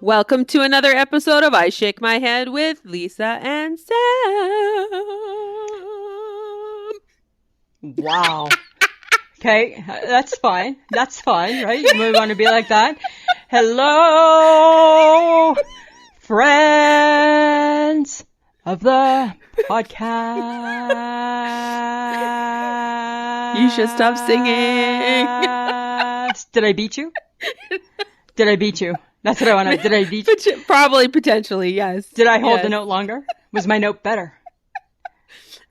Welcome to another episode of I Shake My Head with Lisa and Sam. Wow. Okay, that's fine. That's fine, right? You might want to be like that. Hello, friends of the podcast. You should stop singing. Did I beat you? Did I beat you? That's what I want to. Did I beat you? Probably, potentially, yes. Did I hold the note longer? Was my note better?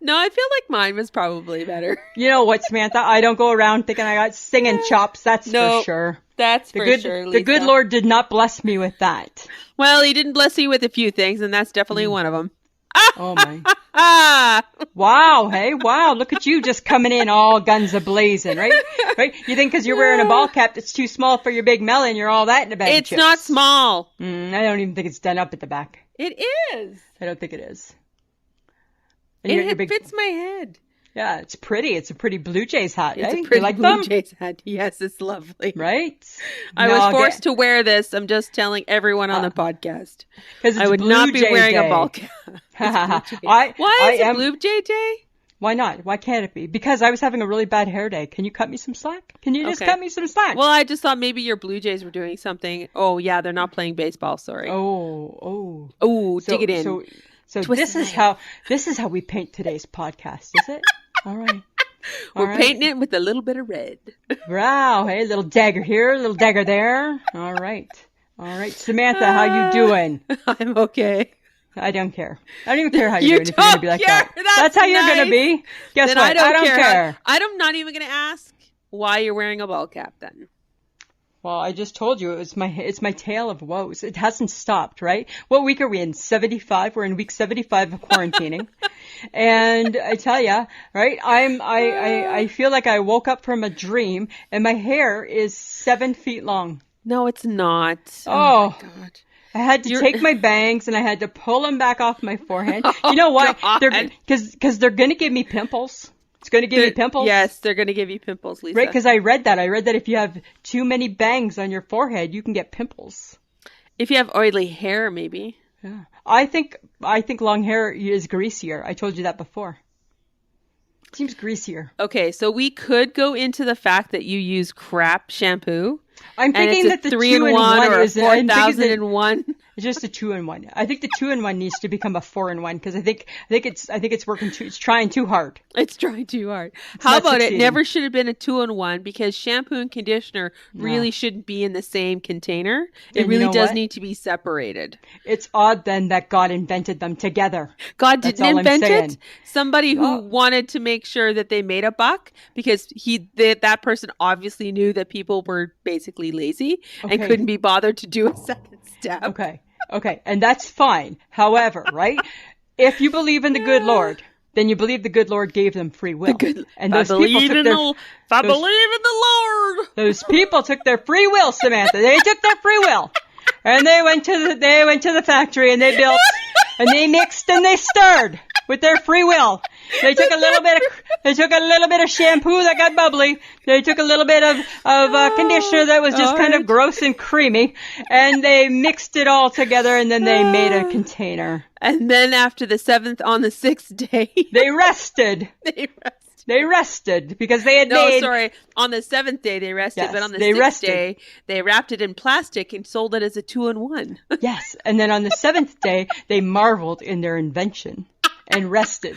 No, I feel like mine was probably better. You know what, Samantha? I don't go around thinking I got singing chops. That's for sure. That's for sure, Lisa. The good Lord did not bless me with that. Well, he didn't bless you with a few things, and that's definitely one of them. Oh, my. Wow. Hey, wow. Look at you just coming in all guns a-blazing, right? Right? You think because you're wearing a ball cap that's too small for your big melon, you're all that in a bag of chips. It's not small. I don't even think it's done up at the back. It is. I don't think it is. And it fits my head. Yeah, it's pretty. It's a pretty Blue Jays hat, It's right? a pretty like Blue them? Jays hat. Yes, it's lovely. Right? I was forced to wear this. I'm just telling everyone on the podcast. Because I would not be wearing a ball cap. Why is it Blue Jay Day? Why not? Why can't it be? Because I was having a really bad hair day. Can you cut me some slack? Can you just cut me some slack? Well, I just thought maybe your Blue Jays were doing something. Oh, yeah, they're not playing baseball. Sorry. Oh, dig it in. So this is how we paint today's podcast, is it? All right. We're painting it with a little bit of red. Wow. Hey, little dagger here, little dagger there. All right. Samantha, how you doing? I'm okay. I don't care. I don't even care how you're doing if you're going to be like that. That's how you're going to be. Guess then what? I don't care. I'm not even going to ask why you're wearing a ball cap then. Well, I just told you it's my tale of woes. It hasn't stopped, right? What week are we in? 75. We're in week 75 of quarantining. And I tell you, right? I feel like I woke up from a dream and my hair is 7 feet long. No, it's not. Oh my God. I had to take my bangs and I had to pull them back off my forehead. You know why? Because they're going to give me pimples. It's going to give me pimples. Yes, they're going to give you pimples, Lisa. Right, because I read that. I read that if you have too many bangs on your forehead, you can get pimples. If you have oily hair, maybe. Yeah. I think long hair is greasier. I told you that before. It seems greasier. Okay, so we could go into the fact that you use crap shampoo. I'm thinking that the 3-in-1 or a 4,000-in-1. It's just a 2-in-1. I think the 2-in-1 needs to become a 4-in-1 because I think it's working it's trying too hard. It's trying too hard. How about it? Never should have been a 2-in-1 because shampoo and conditioner really shouldn't be in the same container. It really does need to be separated. It's odd then that God invented them together. God didn't invent it. Somebody who wanted to make sure that they made a buck because that person obviously knew that people were basically lazy and couldn't be bothered to do a second step. Okay, and that's fine. However, right, if you believe in the good Lord, then you believe the good Lord gave them free will. And those people took I believe in the Lord. Those people took their free will, Samantha. They took their free will, and they went to the factory and they built and they mixed and they stirred with their free will. They took a little bit of shampoo that got bubbly. They took a little bit of conditioner that was just kind of gross and creamy, and they mixed it all together, and then they made a container. And then on the 6th day, they rested. They rested because they had made... No, sorry. On the 7th day, they rested, but on the 6th day, they wrapped it in plastic and sold it as a 2-in-1. Yes, and then on the 7th day, they marveled in their invention. And rested.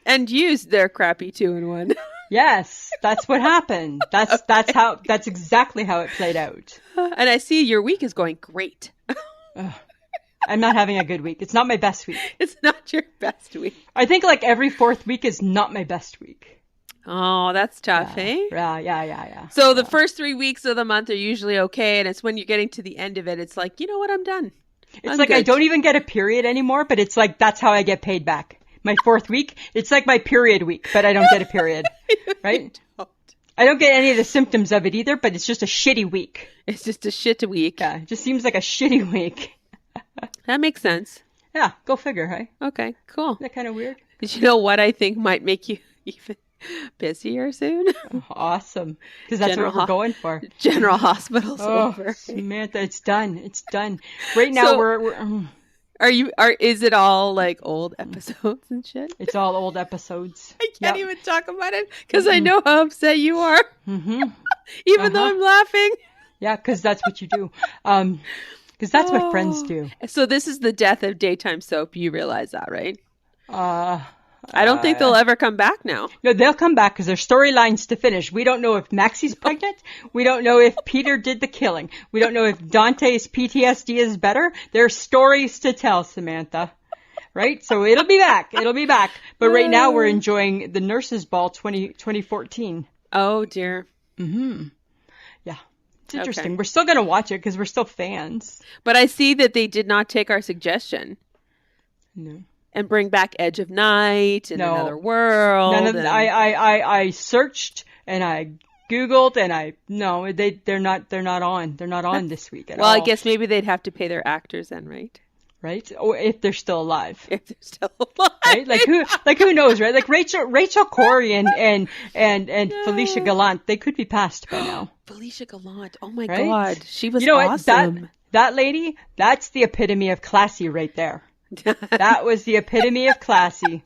And used their crappy 2-in-1. Yes, that's what happened. That's exactly how it played out. And I see your week is going great. I'm not having a good week. It's not my best week. It's not your best week. I think like every 4th week is not my best week. Oh, that's tough, eh? Yeah. So the first 3 weeks of the month are usually okay. And it's when you're getting to the end of it, it's like, you know what, I'm done. It's like good. I don't even get a period anymore, but it's like that's how I get paid back. My 4th week, it's like my period week, but I don't get a period, right? I don't get any of the symptoms of it either, but it's just a shitty week. It's just a shit week. Yeah, it just seems like a shitty week. That makes sense. Yeah, go figure, hey? Okay, cool. Isn't that kind of weird? Did you know what I think might make you even Busier soon. Awesome. Because that's what we're going for. General Hospital's over. Samantha, it's done. It's done. Right now we're is it all like old episodes and shit? It's all old episodes. I can't even talk about it because I know how upset you are. Even though I'm laughing. Yeah, because that's what you do. Because that's what friends do. So this is the death of daytime soap. You realize that, right? I don't think they'll ever come back now. No, they'll come back because there's storylines to finish. We don't know if Maxie's pregnant. We don't know if Peter did the killing. We don't know if Dante's PTSD is better. There's stories to tell, Samantha. Right? So it'll be back. It'll be back. But right now we're enjoying the Nurses Ball 2014. Oh, dear. Yeah. It's interesting. Okay. We're still going to watch it because we're still fans. But I see that they did not take our suggestion. No. And bring back Edge of Night and Another World. None of I searched and I Googled and they're not on. They're not on this week at all. Well, I guess maybe they'd have to pay their actors then, right? Right? Or if they're still alive. If they're still alive. Right? Who knows, right? Like Rachel Corrie and Felicia Gallant, they could be passed by now. Felicia Gallant. Oh my God. She was awesome. What? That lady, that's the epitome of classy right there. That was the epitome of classy.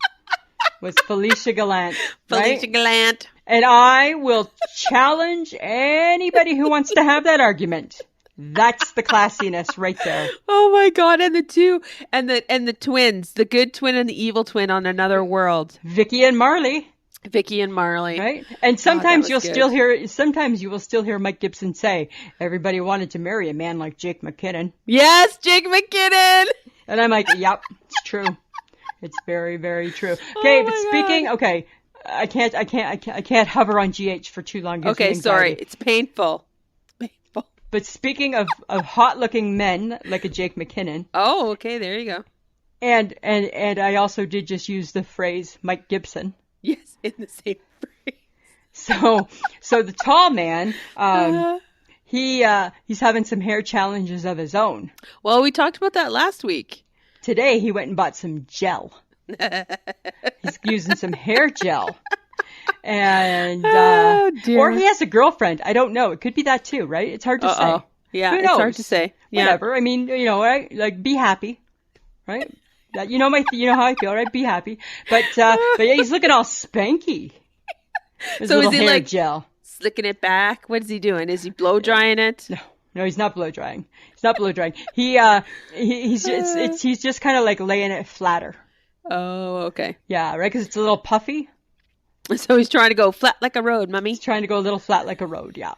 Was Felicia Gallant. Right? Felicia Gallant. And I will challenge anybody who wants to have that argument. That's the classiness right there. Oh my God. And the two and the twins, the good twin and the evil twin on Another World. Vicky and Marley. Right? And sometimes you will still hear Mike Gibson say, everybody wanted to marry a man like Jake McKinnon. Yes, Jake McKinnon. And I'm like, yep, it's true. It's very, very true. Okay, but speaking, God. Okay, I can't hover on GH for too long. Okay, sorry. It's painful. But speaking of hot-looking men like a Jake McKinnon. Oh, okay, there you go. And I also did just use the phrase Mike Gibson. Yes, in the same phrase. So the tall man, he's having some hair challenges of his own. Well, we talked about that last week. Today he went and bought some gel. He's using some hair gel. And or he has a girlfriend. I don't know. It could be that too, right? It's hard to say. Yeah, who knows? It's hard to say. Yeah. Whatever. I mean, right? Like, be happy, right? You know how I feel, right? Be happy. But yeah, he's looking all spanky. So is he hair like gel. Slicking it back? What is he doing? Is he blow drying it? No, he's not blow drying. He's not blow drying. He's just kind of like laying it flatter. Oh, okay. Yeah, right, because it's a little puffy. So he's trying to go flat like a road, mummy. He's trying to go a little flat like a road, yeah.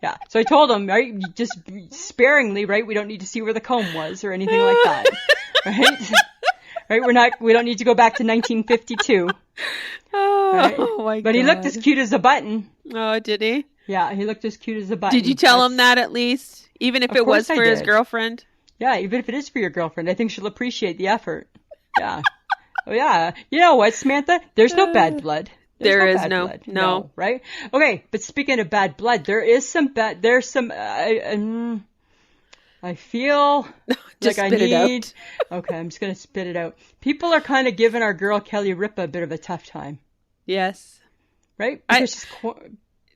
Yeah. So I told him, right, just sparingly, right, we don't need to see where the comb was or anything like that. Right? Right, we don't need to go back to 1952. Oh, right? My God. But he looked as cute as a button. Oh, did he? Yeah, he looked as cute as a button. Did you tell him that at least? Even if it was for his girlfriend? Yeah, even if it is for your girlfriend. I think she'll appreciate the effort. Yeah. Oh, yeah. You know what, Samantha? There's no bad blood. There is no. Right? Okay, but speaking of bad blood, I feel like I need... Okay, I'm just going to spit it out. People are kind of giving our girl Kelly Ripa a bit of a tough time. Yes. Right? Because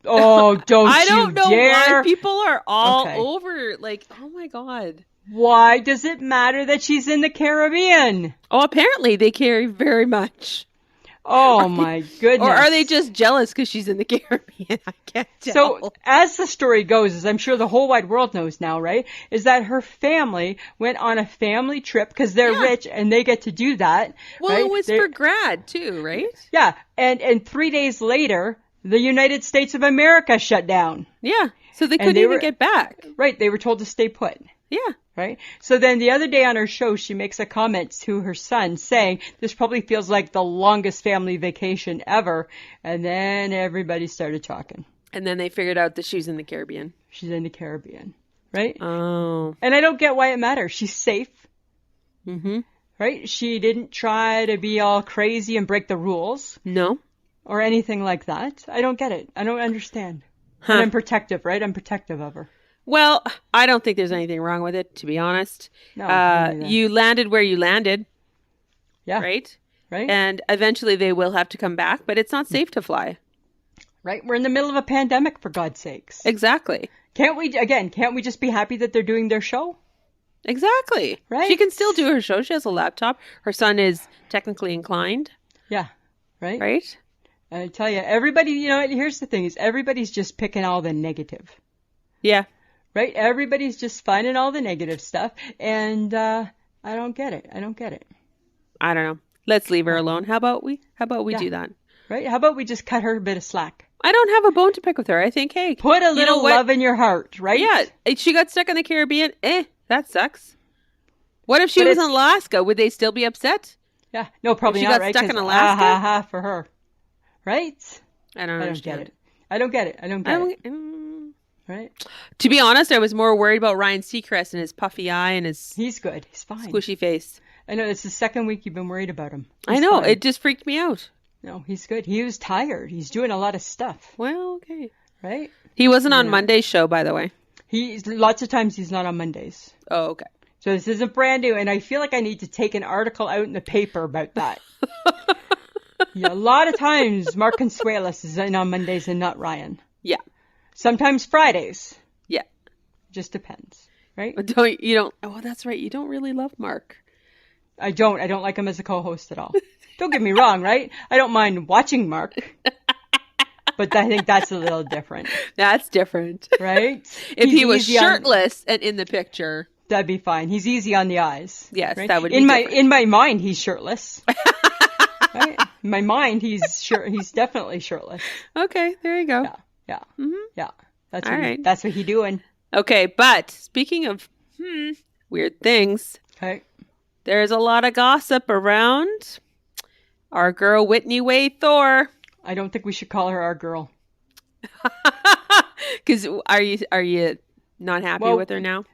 don't I don't know dare. why people are all over. Like, oh my God. Why does it matter that she's in the Caribbean? Oh, apparently they care very much. Oh my goodness. Or are they just jealous because she's in the Caribbean? I can't tell. So as the story goes, as I'm sure the whole wide world knows now, right, is that her family went on a family trip because they're rich and they get to do that. Well, right? It was for grad too, right? Yeah. And 3 days later, the United States of America shut down. Yeah. So they couldn't even get back. Right. They were told to stay put. Yeah. Right? So then the other day on her show, she makes a comment to her son saying, this probably feels like the longest family vacation ever. And then everybody started talking. And then they figured out that she's in the Caribbean. She's in the Caribbean. Right? Oh. And I don't get why it matters. She's safe. Mm-hmm. Right? She didn't try to be all crazy and break the rules. No. Or anything like that. I don't get it. I don't understand. Huh. And I'm protective, right? I'm protective of her. Well, I don't think there's anything wrong with it, to be honest. No, you landed where you landed. Yeah. Right? Right. And eventually they will have to come back, but it's not safe to fly. Right? We're in the middle of a pandemic, for God's sakes. Exactly. Can't we just be happy that they're doing their show? Exactly. Right? She can still do her show. She has a laptop. Her son is technically inclined. Yeah. Right? Right? I tell you, everybody, here's the thing is everybody's just picking all the negative. Yeah. Right? Everybody's just finding all the negative stuff. And I don't get it. I don't know. Let's leave her alone. How about we do that? Right? How about we just cut her a bit of slack? I don't have a bone to pick with her. I think, hey, put a little love in your heart, right? Yeah. She got stuck in the Caribbean. That sucks. What if she was in Alaska? Would they still be upset? Yeah. No, probably not, right? She got stuck in Alaska? For her. Right? I don't understand. I don't get it. Right? To be honest, I was more worried about Ryan Seacrest and his puffy eye and his... He's good. He's fine. Squishy face. I know. It's the second week you've been worried about him. I know. Fine. It just freaked me out. No, he's good. He was tired. He's doing a lot of stuff. Well, okay. Right? He wasn't on Monday's show, by the way. Lots of times he's not on Mondays. Oh, okay. So this isn't brand new, and I feel like I need to take an article out in the paper about that. A lot of times Mark Consuelos is in on Mondays and not Ryan. Yeah. Sometimes Fridays. Yeah. Just depends, right? But oh, that's right. You don't really love Mark. I don't like him as a co-host at all. Don't get me wrong, right? I don't mind watching Mark. But I think that's a little different. That's different. Right? If he was shirtless and in the picture. That'd be fine. He's easy on the eyes. Yes, right? that would be different. In my mind, he's shirtless. Right? In my mind, he's definitely shirtless. Okay, there you go. Yeah. Mm-hmm. Yeah. That's what he doing. Okay, but speaking of weird things. Okay. There's a lot of gossip around our girl Whitney Way Thore. I don't think we should call her our girl. Because are you not happy with her now?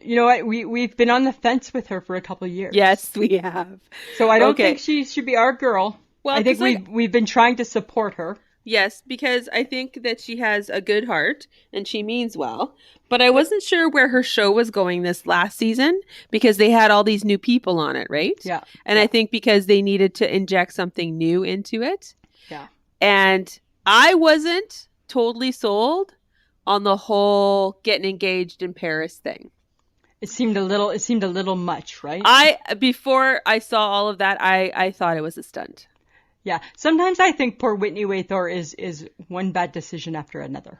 You know what? We've been on the fence with her for a couple of years. Yes, we have. So I don't think she should be our girl. Well, I think we've been trying to support her. Yes, because I think that she has a good heart and she means well. But I wasn't sure where her show was going this last season because they had all these new people on it, right? Yeah. And I think because they needed to inject something new into it. Yeah. And I wasn't totally sold on the whole getting engaged in Paris thing. It seemed a little much, right? Before I saw all of that, I thought it was a stunt. Yeah. Sometimes I think poor Whitney Way Thore is one bad decision after another.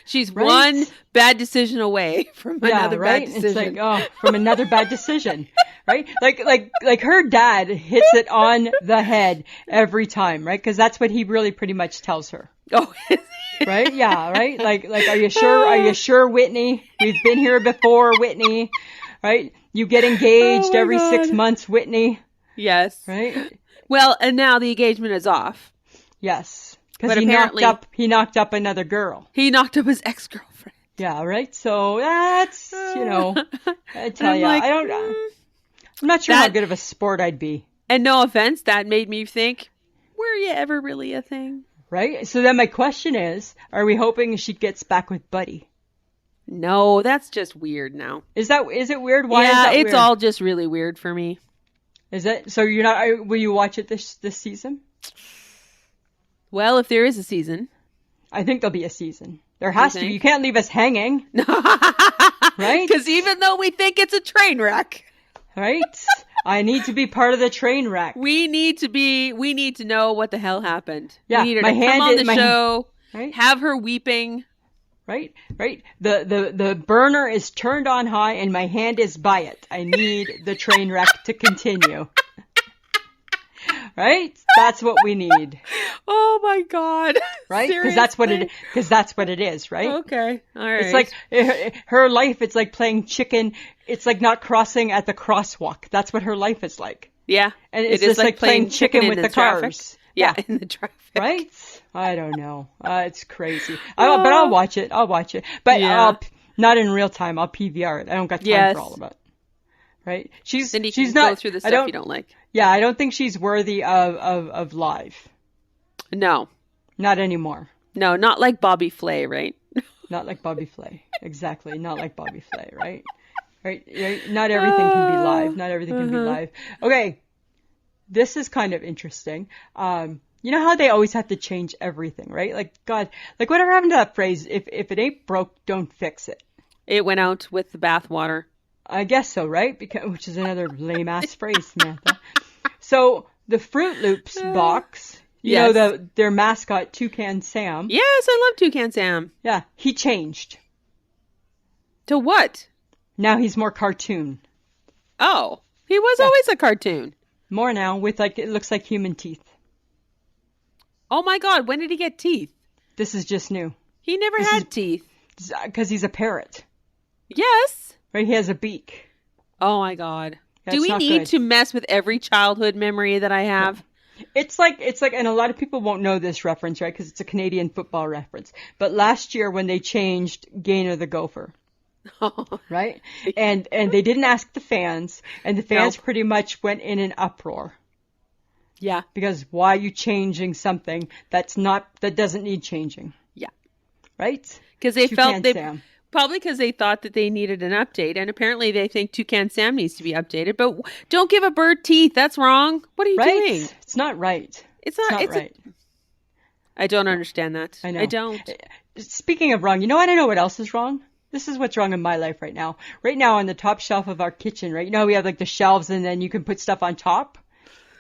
She's one bad decision away from another bad decision. It's like, from another bad decision. Right? Like her dad hits it on the head every time, right? Because that's what he really pretty much tells her. Oh, right? Yeah, right? Like, are you sure? Are you sure, Whitney? We've been here before, Whitney. Right? You get engaged every 6 months, Whitney. Yes. Right? Well, and now the engagement is off. Yes. Because he knocked up another girl. He knocked up his ex-girlfriend. Yeah, right? So that's, I tell you, I'm not sure how good of a sport I'd be. And no offense, that made me think, were you ever really a thing? Right? So then my question is, are we hoping she gets back with Buddy? No, that's just weird now. Is it weird? Why is that weird? It's all just really weird for me. Is it? So you're not, will you watch it this season? Well, if there is a season. I think there'll be a season. There has to be. You can't leave us hanging. Right? Because even though we think it's a train wreck. Right? I need to be part of the train wreck. We need to know what the hell happened. Yeah, we need her to come on the show, right? Have her weeping. Right? The burner is turned on high and my hand is by it. I need the train wreck to continue. Right? That's what we need. Oh my God. Right? Because that's what it is, right? Okay. All right. It's like her life, it's like playing chicken. It's like not crossing at the crosswalk. That's what her life is like. Yeah. And it's just like playing chicken with the cars. Yeah, in the traffic. Right? I don't know. It's crazy. But I'll watch it. But not in real time. I'll PVR it. I don't got time for all of it. Right? She's not. Go through the stuff you don't like. Yeah, I don't think she's worthy of live. No. Not anymore. No, not like Bobby Flay, right? Not like Bobby Flay. Exactly. Not like Bobby Flay, right? Right? Not everything can be live. Not everything can be live. Okay. This is kind of interesting. You know how they always have to change everything, right? Like, God, like whatever happened to that phrase, if it ain't broke, don't fix it. It went out with the bathwater. I guess so, right? Which is another lame-ass phrase, Samantha. So the Fruit Loops box, you know, their mascot, Toucan Sam. Yes, I love Toucan Sam. Yeah, he changed. To what? Now he's more cartoon. Oh, he was always a cartoon. More now with it looks like human teeth. Oh my God, when did he get teeth? This is just new. He never had teeth. Because he's a parrot. Yes. Right, he has a beak. Oh my God. That's Do we need good. to mess with every childhood memory that I have? No. It's like, and a lot of people won't know this reference, right? Because it's a Canadian football reference. But last year when they changed Gaynor the Gopher, right? And they didn't ask the fans, and the fans pretty much went in an uproar. Yeah. Because why are you changing something that doesn't need changing? Yeah. Right? Because they probably because they thought that they needed an update, and apparently they think Toucan Sam needs to be updated. But don't give a bird teeth. That's wrong. What are you doing? It's not right. It's not right. I don't understand that. I know. I don't. Speaking of wrong, you know what? I know what else is wrong. This is what's wrong in my life right now. Right now on the top shelf of our kitchen, right? You know, we have like the shelves, and then you can put stuff on top.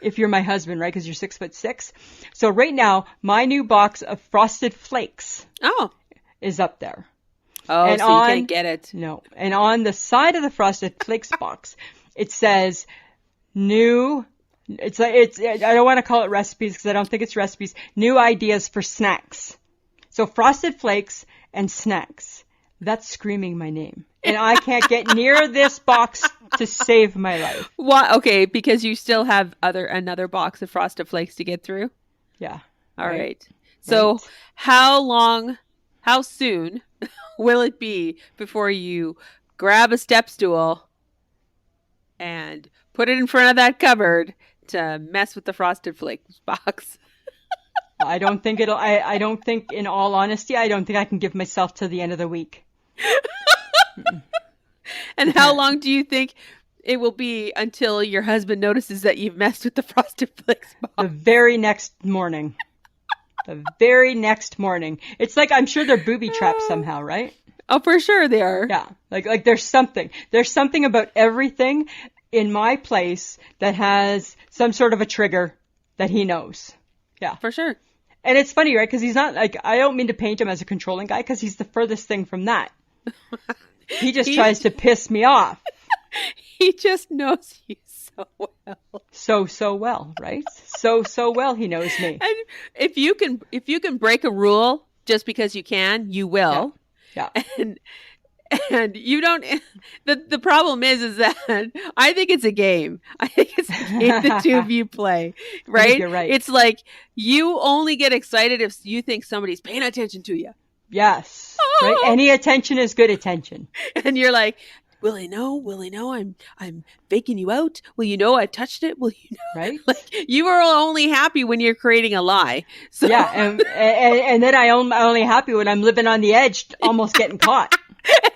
If you're my husband, right? Because you're 6'6". So right now, my new box of Frosted Flakes is up there. Oh, and so you can't get it. No. And on the side of the Frosted Flakes box, it says new, I don't want to call it recipes because I don't think it's recipes, new ideas for snacks. So Frosted Flakes and snacks. That's screaming my name. And I can't get near this box to save my life. Why? Okay, because you still have another box of Frosted Flakes to get through? Yeah. All right. So how soon will it be before you grab a step stool and put it in front of that cupboard to mess with the Frosted Flakes box? I don't think in all honesty, I don't think I can give myself to the end of the week. And how long do you think it will be until your husband notices that you've messed with the Frosted Flakes box? The very next morning. The very next morning. It's like I'm sure they're booby trapped somehow, right? Oh, for sure they are. Yeah. Like there's something about everything in my place that has some sort of a trigger that he knows. Yeah. For sure. And it's funny, right? Because he's not I don't mean to paint him as a controlling guy because he's the furthest thing from that. He just tries to piss me off. He just knows you so well. So well, right? So well he knows me. And if you can break a rule just because you can, you will. Yeah. And you don't. The problem is that I think it's a game. I think it's a game the two of you play, right? You're right. It's like you only get excited if you think somebody's paying attention to you. Yes. Right. Any attention is good attention. And you're like, will he know? Will he know I'm faking you out? Will you know I've touched it? Will you know? Right. Like you are only happy when you're creating a lie. So yeah, and then I'm only happy when I'm living on the edge, almost getting caught.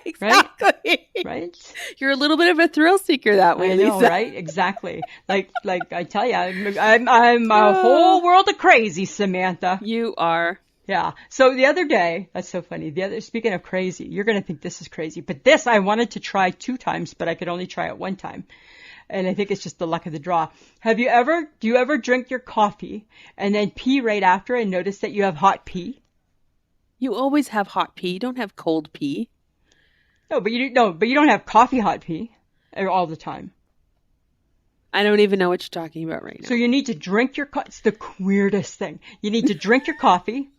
Exactly. Right. You're a little bit of a thrill seeker that way, I know, Lisa. right? Exactly. Like I tell you, I'm a whole world of crazy, Samantha. You are. Yeah. So the other day, that's so funny. Speaking of crazy, you're going to think this is crazy, but this I wanted to try 2 times, but I could only try it 1 time. And I think it's just the luck of the draw. Do you ever drink your coffee and then pee right after and notice that you have hot pee? You always have hot pee. You don't have cold pee. No, but you don't have coffee hot pee all the time. I don't even know what you're talking about right now. So you need to drink your it's the weirdest thing. You need to drink your coffee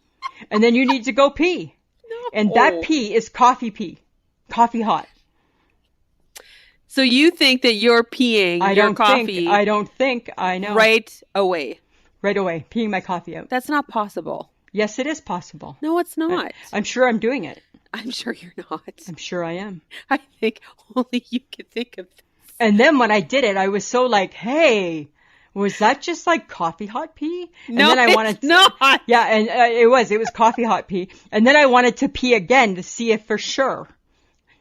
and then you need to go pee. No. And that pee is coffee pee. Coffee hot. So you think that you're peeing your coffee. I don't think. I know. Right away. Right away. Peeing my coffee out. That's not possible. Yes, it is possible. No, it's not. I'm sure I'm doing it. I'm sure you're not. I'm sure I am. I think only you can think of this. And then when I did it, I was so like, hey, was that just like coffee hot pee? And no, then I it's not. Yeah, and it was coffee hot pee. And then I wanted to pee again to see if for sure.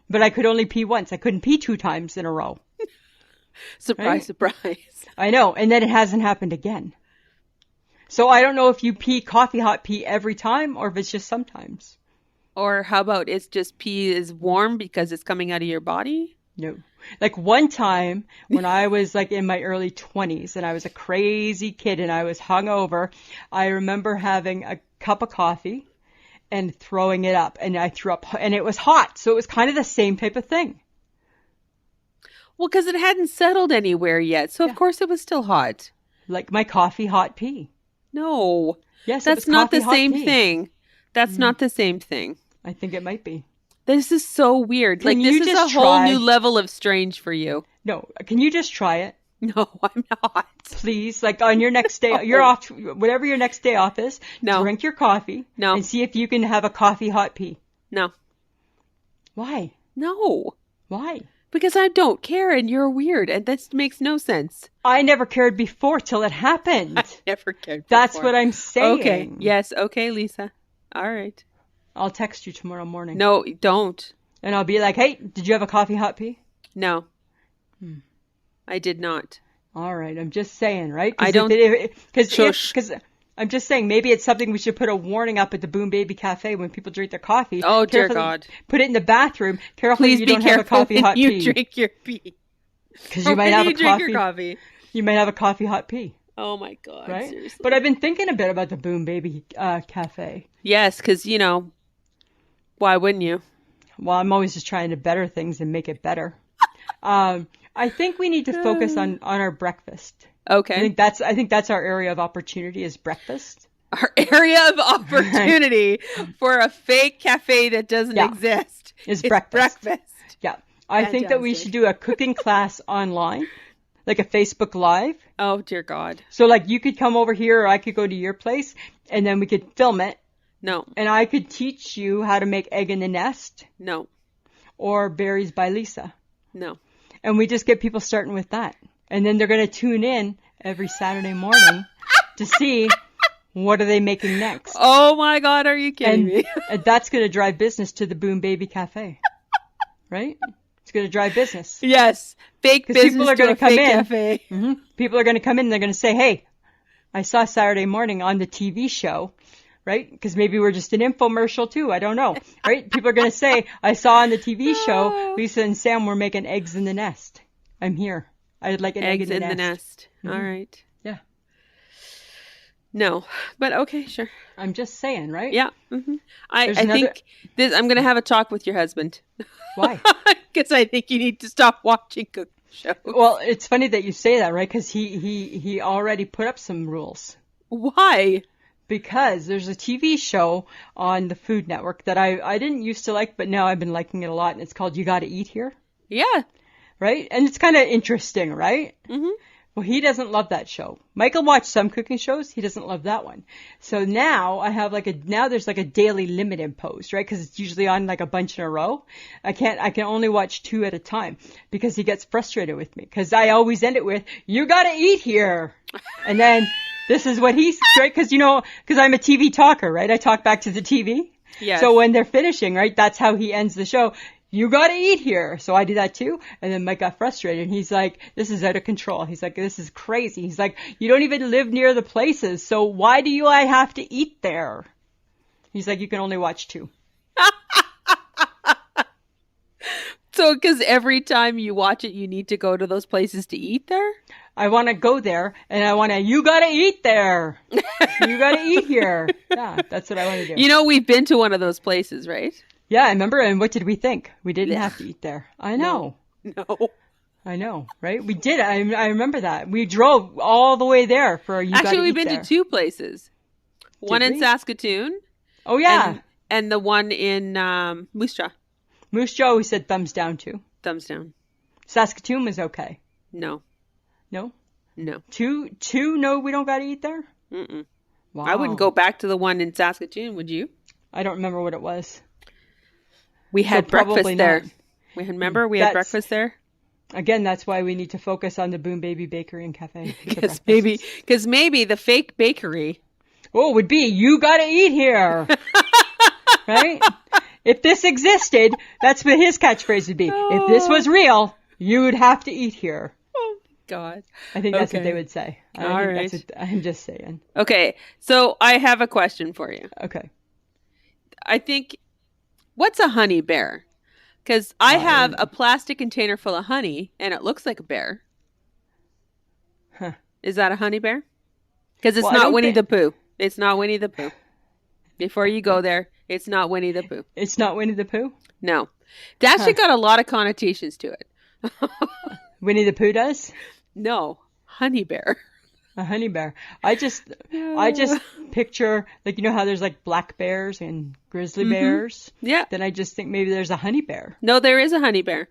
But I could only pee once. I couldn't pee 2 times in a row. Surprise, right? Surprise. I know. And then it hasn't happened again. So I don't know if you pee hot pee every time or if it's just sometimes. Or how about it's just pee is warm because it's coming out of your body? No. Like one time when I was like in my early 20s and I was a crazy kid and I was hungover, I remember having a cup of coffee and throwing it up, and I threw up, and it was hot. So it was kind of the same type of thing. Well, because it hadn't settled anywhere yet. So of course it was still hot. Like my coffee hot pee. No. Yes, that's not the same thing. That's not the same thing. I think it might be. This is so weird. Like, this is a whole new level of strange for you. No, can you just try it? No, I'm not. Please, like on your next day, you're off, whatever your next day off is, drink your coffee and see if you can have a coffee hot pee. No. Why? No. Why? Because I don't care and you're weird and this makes no sense. I never cared before till it happened. I never cared before. That's what I'm saying. Okay. Yes. Okay, Lisa. All right. I'll text you tomorrow morning. No, don't. And I'll be like, hey, did you have a coffee hot pee? No. I did not. All right. I'm just saying, right? I don't. Because I'm just saying, maybe it's something we should put a warning up at the Boom Baby Cafe when people drink their coffee. Oh, dear God. Put it in the bathroom. Carefully, Please you be don't have a coffee hot you pee. You drink your pee. Because you might have drink your coffee. You might have a coffee hot pee. Oh, my God. Right? Seriously. But I've been thinking a bit about the Boom Baby Cafe. Yes, because, why wouldn't you? Well, I'm always just trying to better things and make it better. I think we need to focus on our breakfast. Okay. I think that's our area of opportunity is breakfast. Our area of opportunity for a fake cafe that doesn't exist is breakfast. Yeah. I Fantastic. think that we should do a cooking class online, like a Facebook Live. Oh, dear God. So like you could come over here or I could go to your place and then we could film it. No. And I could teach you how to make egg in the nest. No. Or berries by Lisa. No. And we just get people starting with that. And then they're going to tune in every Saturday morning to see what are they making next. Oh my God, are you kidding me? And that's going to drive business to the Boom Baby Cafe. Right? It's going to drive business. Yes. Fake business people are going to come in. Cafe. Mm-hmm. People are going to come in and they're going to say, hey, I saw Saturday morning on the TV show. Right? Because maybe we're just an infomercial too. I don't know. Right? People are going to say, I saw on the TV show, Lisa and Sam were making eggs in the nest. I'm here. I'd like an egg in the nest. Mm-hmm. All right. Yeah. No, but okay, sure. I'm just saying, right? Yeah. Mm-hmm. I think I'm going to have a talk with your husband. Why? Because I think you need to stop watching cooking shows. Well, it's funny that you say that, right? Because he already put up some rules. Why? Because there's a TV show on the Food Network that I didn't used to like, but now I've been liking it a lot, and it's called You Gotta Eat Here. Yeah. Right? And it's kind of interesting, right? Mm-hmm. Well, he doesn't love that show. Michael watched some cooking shows. He doesn't love that one. So now I have now there's like a daily limit imposed, right? Because it's usually on like a bunch in a row. I can only watch 2 at a time because he gets frustrated with me. Because I always end it with, you gotta eat here. And then this is what he's, right? Because, because I'm a TV talker, right? I talk back to the TV. Yes. So when they're finishing, right, that's how he ends the show. You gotta eat here. So I do that too. And then Mike got frustrated and he's like, this is out of control. He's like, this is crazy. He's like, you don't even live near the places. So why do I have to eat there? He's like, you can only watch 2. So, because every time you watch it, you need to go to those places to eat there? I want to go there and you gotta eat there. You gotta eat here. Yeah, that's what I want to do. We've been to one of those places, right? Yeah, I remember. And what did we think? We didn't have to eat there. I know. No. I know, right? We did. I remember that. We drove all the way there for you. Actually, we've been to 2 places. One in Saskatoon. Oh, yeah. And the one in Moose Jaw. Moose Jaw, we said thumbs down to. Thumbs down. Saskatoon was okay. No. No? No. 2, no, we don't got to eat there? Mm-mm. Wow. I wouldn't go back to the one in Saskatoon, would you? I don't remember what it was. We had breakfast there. We had breakfast there. Again, that's why we need to focus on the Boom Baby Bakery and Cafe. Because maybe the fake bakery. Oh, would be, you got to eat here. Right? If this existed, that's what his catchphrase would be. If this was real, you would have to eat here. God. I think that's what they would say. All right. I'm just saying. Okay. So I have a question for you. Okay. I think, what's a honey bear? Because I have a plastic container full of honey and it looks like a bear. Huh. Is that a honey bear? Because it's not Winnie the Pooh. It's not Winnie the Pooh. Before you go there, it's not Winnie the Pooh. It's not Winnie the Pooh? No. It actually got a lot of connotations to it. Winnie the Pooh does? No. Honey bear. A honey bear. I just picture, like, you know how there's like black bears and grizzly bears? Yeah. Then I just think maybe there's a honey bear. No, there is a honey bear.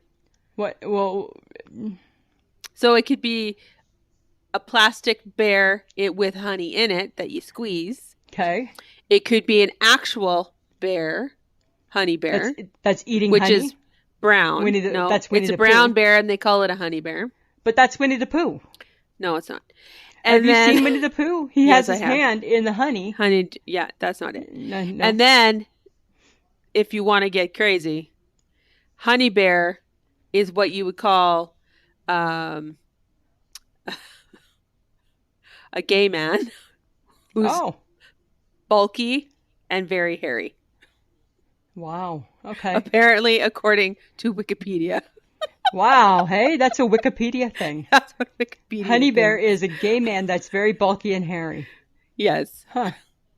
What? Well. So it could be a plastic bear with honey in it that you squeeze. Okay. It could be an actual bear, honey bear. That's eating which honey? Which is brown. That's Winnie it's the a brown Pooh. bear and they call it a honey bear. But that's Winnie the Pooh. No, it's not. And have you seen Winnie the Pooh? He has his hand in the honey. Honey, yeah, that's not it. No. And then, if you want to get crazy, honey bear is what you would call a gay man who's bulky and very hairy. Wow. Okay. Apparently, according to Wikipedia. Wow. Hey, that's a Wikipedia thing. That's what Wikipedia Honey bear is a gay man that's very bulky and hairy. Yes. Huh.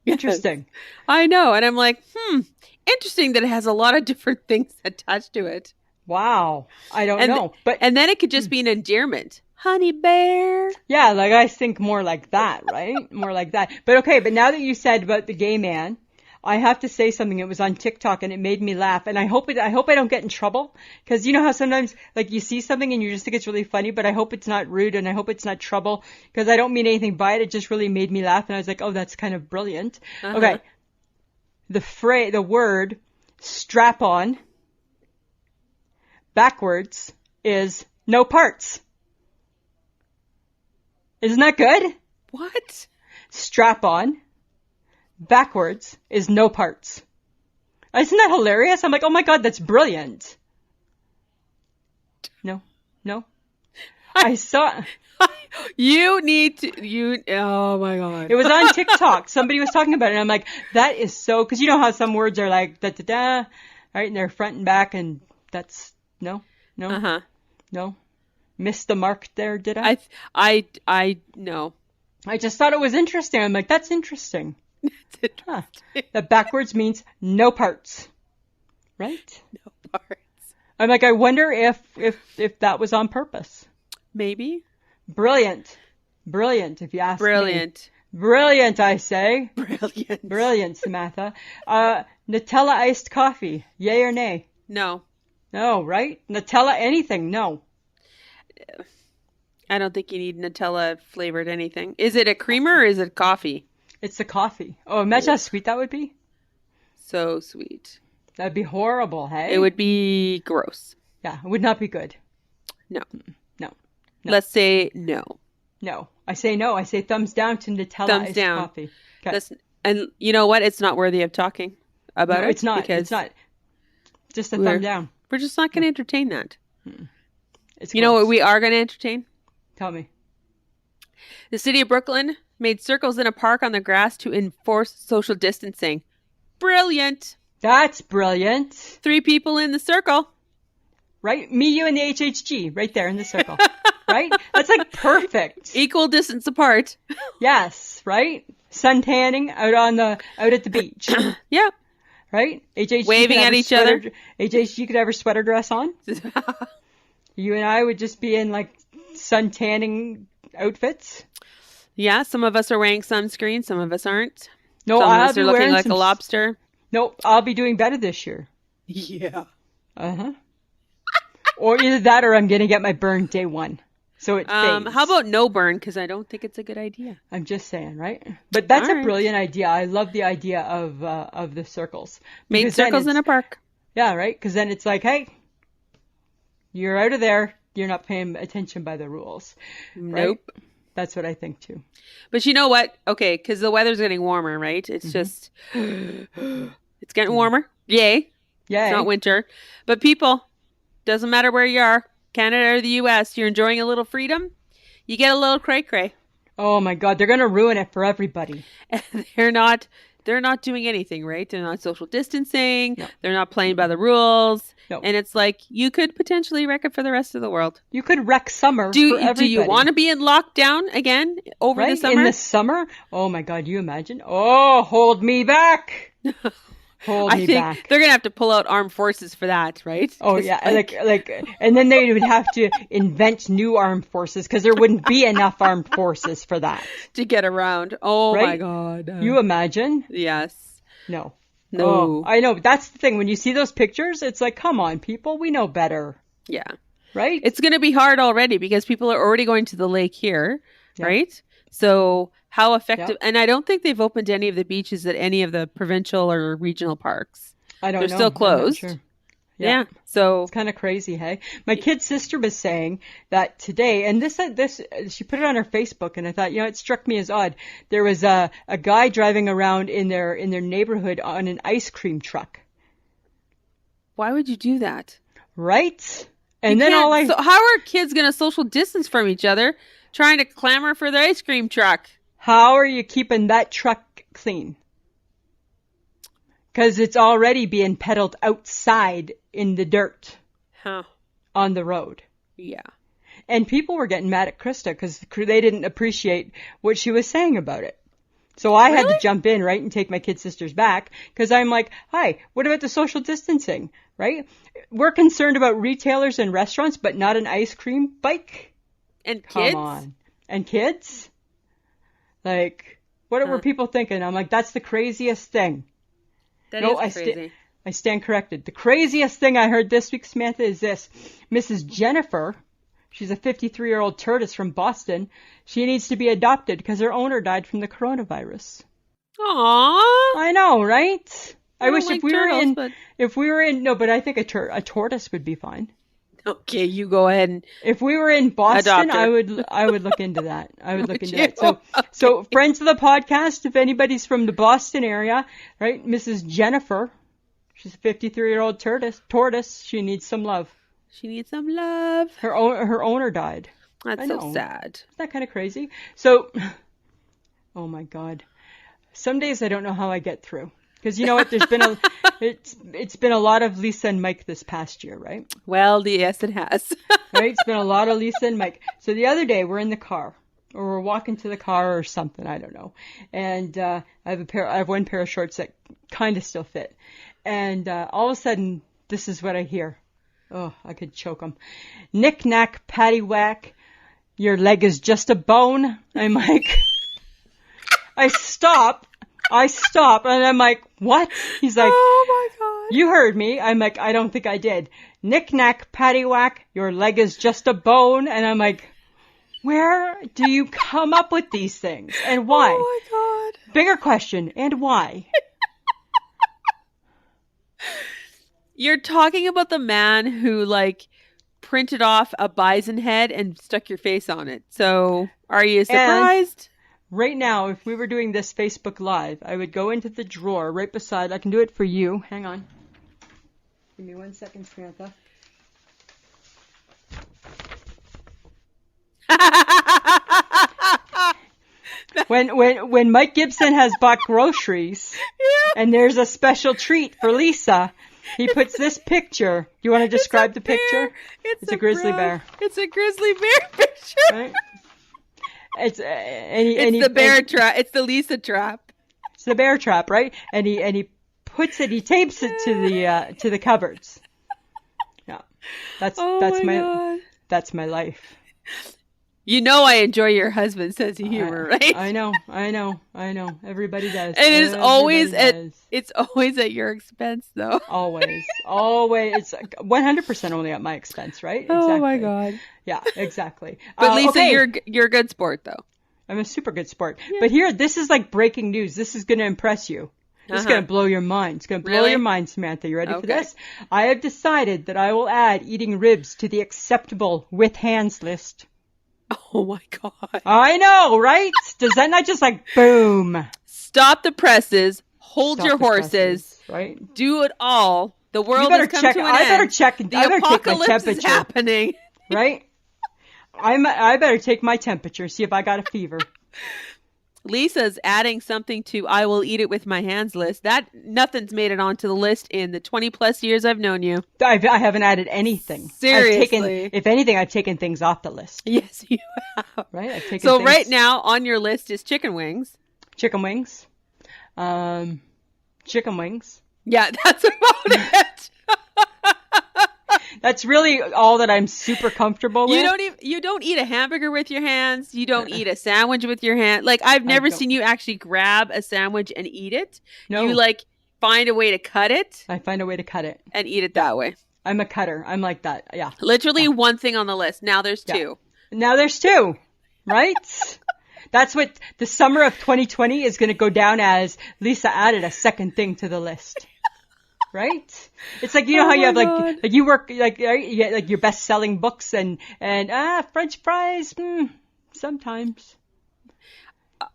Interesting. Yes. I know. And I'm like, interesting that it has a lot of different things attached to it. Wow. I don't know. And then it could just be an endearment. Honey bear. Yeah, like I think more like that, right? More like that. But okay, but now that you said about the gay man, I have to say something. It was on TikTok and it made me laugh. And I hope I don't get in trouble. Because you know how sometimes like you see something and you just think it's really funny, but I hope it's not rude and I hope it's not trouble. Because I don't mean anything by it. It just really made me laugh. And I was like, oh, that's kind of brilliant. Uh-huh. Okay. The word strap on backwards is no parts. Isn't that good? What? Strap on backwards is no parts. Isn't that hilarious? I'm like, oh my God, that's brilliant. No. I saw. You need to, oh my God. It was on TikTok. Somebody was talking about it. And I'm like, that is so, because you know how some words are like da da da, right? And they're front and back, and that's, no. Uh-huh. No. Missed the mark there, did I? I no. I just thought it was interesting. I'm like, that's interesting. That's interesting. Huh. That backwards means no parts. Right? No parts. I'm like, I wonder if that was on purpose. Maybe. Brilliant, if you ask me. Brilliant, I say. Brilliant, Samantha. Nutella iced coffee, yay or nay? No. No, right? Nutella anything, no. I don't think you need Nutella flavored anything. Is it a creamer or is it coffee? It's the coffee. Oh, imagine how sweet that would be. So sweet. That'd be horrible, hey? It would be gross. Yeah, it would not be good. No. Let's say no. No. I say no. I say thumbs down to Nutella iced coffee. Okay. And you know what? It's not worthy of talking about it. It's not. It's not. Just a thumb down. We're just not going to entertain that. It's you know what we are going to entertain? Tell me. The city of Brooklyn made circles in a park on the grass to enforce social distancing. Brilliant. That's brilliant. 3 people in the circle. Right? Me, you, and the HHG. Right there in the circle. Right? That's like perfect. Equal distance apart. Yes. Right? Sun tanning out at the beach. Yeah. Right? HHG waving at each other. HHG could have her sweater dress on. You and I would just be in like sun tanning outfits. Yeah, some of us are wearing sunscreen, some of us aren't. No, some of us are looking like a lobster. Nope, I'll be doing better this year. Yeah. Uh-huh. Or either that or I'm going to get my burn day 1. So it fades. How about no burn? Because I don't think it's a good idea. I'm just saying, right? But that's a brilliant idea. I love the idea of the circles. Made circles in a park. Yeah, right? Because then it's like, hey, you're out of there. You're not paying attention by the rules. Nope. Right? That's what I think too. But you know what? Okay, because the weather's getting warmer, right? It's just, it's getting warmer. Yay. It's not winter. But people, doesn't matter where you are, Canada or the US, you're enjoying a little freedom. you get a little cray-cray. Oh my God, they're going to ruin it for everybody. And they're not doing anything, right? They're not social distancing. No. They're not playing by the rules. No. And it's like, you could potentially wreck it for the rest of the world. You could wreck summer for everybody. Do you want to be in lockdown again over the summer? In the summer? Oh my God, you imagine? Oh, hold me back. I think they're going to have to pull out armed forces for that, right? Oh yeah, and then they would have to invent new armed forces because there wouldn't be enough armed forces for that. To get around. Oh right? My God. You imagine? Yes. No. No. Oh, I know. That's the thing. When you see those pictures, it's like, come on, people, we know better. Yeah. Right? It's going to be hard already because people are already going to the lake here, right? So how effective? And I don't think they've opened any of the beaches at any of the provincial or regional parks. I don't know. They're still closed. Sure. Yeah. So it's kind of crazy, hey? My kid's sister was saying that today, and this she put it on her Facebook, and I thought, it struck me as odd. There was a guy driving around in their neighborhood on an ice cream truck. Why would you do that? Right? And so how are kids going to social distance from each other trying to clamor for their ice cream truck? How are you keeping that truck clean? Because it's already being pedaled outside in the dirt on the road. Yeah. And people were getting mad at Krista because they didn't appreciate what she was saying about it. So I had to jump in, right, and take my kid sisters back because I'm like, hi, what about the social distancing, right? We're concerned about retailers and restaurants, but not an ice cream bike. And kids? Come on. And kids? Like, what were people thinking? I'm like, that's the craziest thing. That is crazy. I stand corrected. The craziest thing I heard this week, Samantha, is this. Mrs. Jennifer, she's a 53-year-old tortoise from Boston. She needs to be adopted because her owner died from the coronavirus. Aww. I know, right? I wish like if we were in, no, but I think a tortoise would be fine. Okay, you go ahead and if we were in Boston, I would look into that. I would look into that. So friends of the podcast, if anybody's from the Boston area, right? Mrs. Jennifer, she's a 53-year-old tortoise. She needs some love. She needs some love. Her owner died. That's so sad. Isn't that kind of crazy? So, oh my God. Some days I don't know how I get through. Because you know what, there's been it's been a lot of Lisa and Mike this past year, right? Well, yes, it has. Right? It's been a lot of Lisa and Mike. So the other day we're in the car, or we're walking to the car or something, I don't know. And I have one pair of shorts that kind of still fit. And all of a sudden, this is what I hear. Oh, I could choke them. Knick knack, paddywhack, your leg is just a bone. I'm like, I stop, and I'm like, what? He's like, oh my God. You heard me. I'm like, I don't think I did. Knick knack, paddywhack, your leg is just a bone. And I'm like, where do you come up with these things? And why? Oh my God. Bigger question, and why? You're talking about the man who printed off a bison head and stuck your face on it. So are you surprised? Right now, if we were doing this Facebook Live, I would go into the drawer right beside. I can do it for you. Hang on. Give me 1 second, Samantha. When Mike Gibson has bought groceries, and there's a special treat for Lisa, he puts this picture. Do you want to describe the picture? It's a grizzly bear. It's a grizzly bear picture. Right? It's the bear trap. It's the Lisa trap. It's the bear trap, right? And he puts it. He tapes it to the cupboards. Yeah, that's my life. You know I enjoy your husband's sense of humor, right? I know. Everybody does. And it's always at your expense, though. Always. It's 100% only at my expense, right? Exactly. Oh my God. Yeah, exactly. But Lisa, you're a good sport, though. I'm a super good sport. Yeah. But here, this is like breaking news. This is going to impress you. This is going to blow your mind. It's going to blow your mind, Samantha. You ready for this? I have decided that I will add eating ribs to the acceptable with hands list. Oh my God. I know, right? Does that not just boom? Stop the presses. Hold your horses. Right? Do it all. The world has come to an end. I better check. The apocalypse is happening. Right? I better take my temperature, see if I got a fever. Lisa's adding something to I will eat it with my hands list. That nothing's made it onto the list in the 20 plus years I've known you. I haven't added anything. Seriously. If anything, I've taken things off the list. Yes, you have. Right? I've taken so things... right now on your list is chicken wings. Chicken wings. Chicken wings. Yeah, that's about it. That's really all that I'm super comfortable with. You don't eat a hamburger with your hands. You don't eat a sandwich with your hand. Like I've never seen you actually grab a sandwich and eat it. No. You like find a way to cut it. I find a way to cut it and eat it that way. I'm a cutter. I'm like that. Yeah. Literally one thing on the list. Now there's two. Now there's two. Right? That's what the summer of 2020 is going to go down as. Lisa added a second thing to the list. Right? It's like, you know how you have like you work like you get like your best selling books and French fries, sometimes.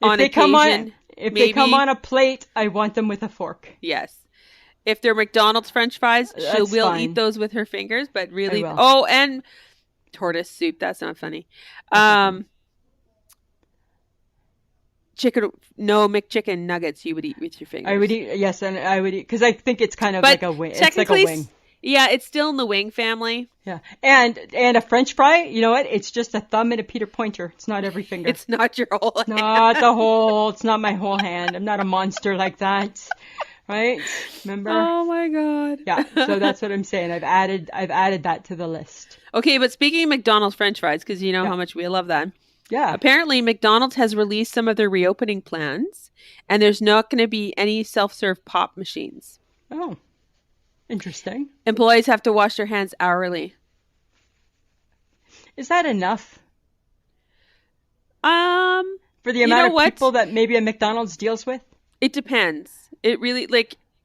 If they come on a plate, I want them with a fork. Yes. If they're McDonald's French fries, she will eat those with her fingers, but really and tortoise soup, that's not funny. McChicken nuggets you would eat with your fingers. I would eat, yes, and I would eat, because I think it's kind of like a wing. It's like a wing. Yeah, it's still in the wing family. Yeah, and a French fry, you know what? It's just a thumb and a Peter Pointer. It's not every finger. It's not your whole hand. It's not my whole hand. I'm not a monster like that. Right? Remember? Oh my God. Yeah, so that's what I'm saying. I've added that to the list. Okay, but speaking of McDonald's French fries, because you know how much we love that. Yeah. Apparently, McDonald's has released some of their reopening plans, and there's not going to be any self-serve pop machines. Oh, interesting. Employees have to wash their hands hourly. Is that enough? For the amount of people that maybe a McDonald's deals with? It depends. It really,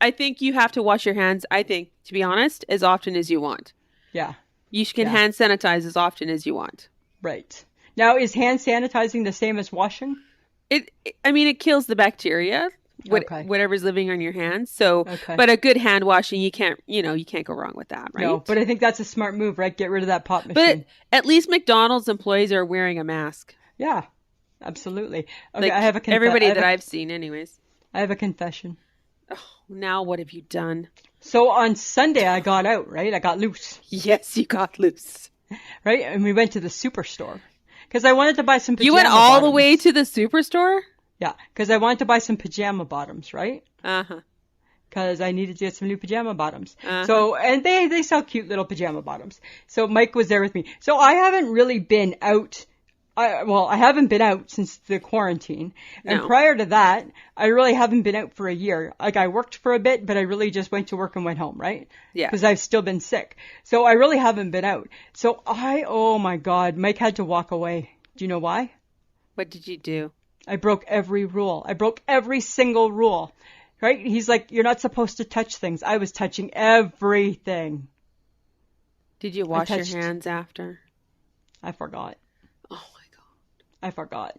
I think you have to wash your hands, to be honest, as often as you want. Yeah. You can hand sanitize as often as you want. Right. Now, is hand sanitizing the same as washing? It kills the bacteria, whatever's living on your hands. So, but a good hand washing, you can't go wrong with that, right? No, but I think that's a smart move, right? Get rid of that pop machine. But at least McDonald's employees are wearing a mask. Yeah, absolutely. Okay, I have a everybody that I've seen, anyways. I have a confession. Oh, now what have you done? So on Sunday, I got out, right? I got loose. Yes, you got loose. Right? And we went to the superstore. Because I wanted to buy some pajama You went all the way to the superstore? Yeah, because I wanted to buy some pajama bottoms, right? Uh-huh. Because I needed to get some new pajama bottoms. Uh-huh. So, and they sell cute little pajama bottoms. So Mike was there with me. So I haven't really been out. I haven't been out since the quarantine. And prior to that, I really haven't been out for a year. Like I worked for a bit, but I really just went to work and went home, right? Yeah. Because I've still been sick. So I really haven't been out. So oh my God, Mike had to walk away. Do you know why? What did you do? I broke every rule. I broke every single rule. Right? He's like, you're not supposed to touch things. I was touching everything. Did you wash your hands after? I forgot. Oh my God. I forgot.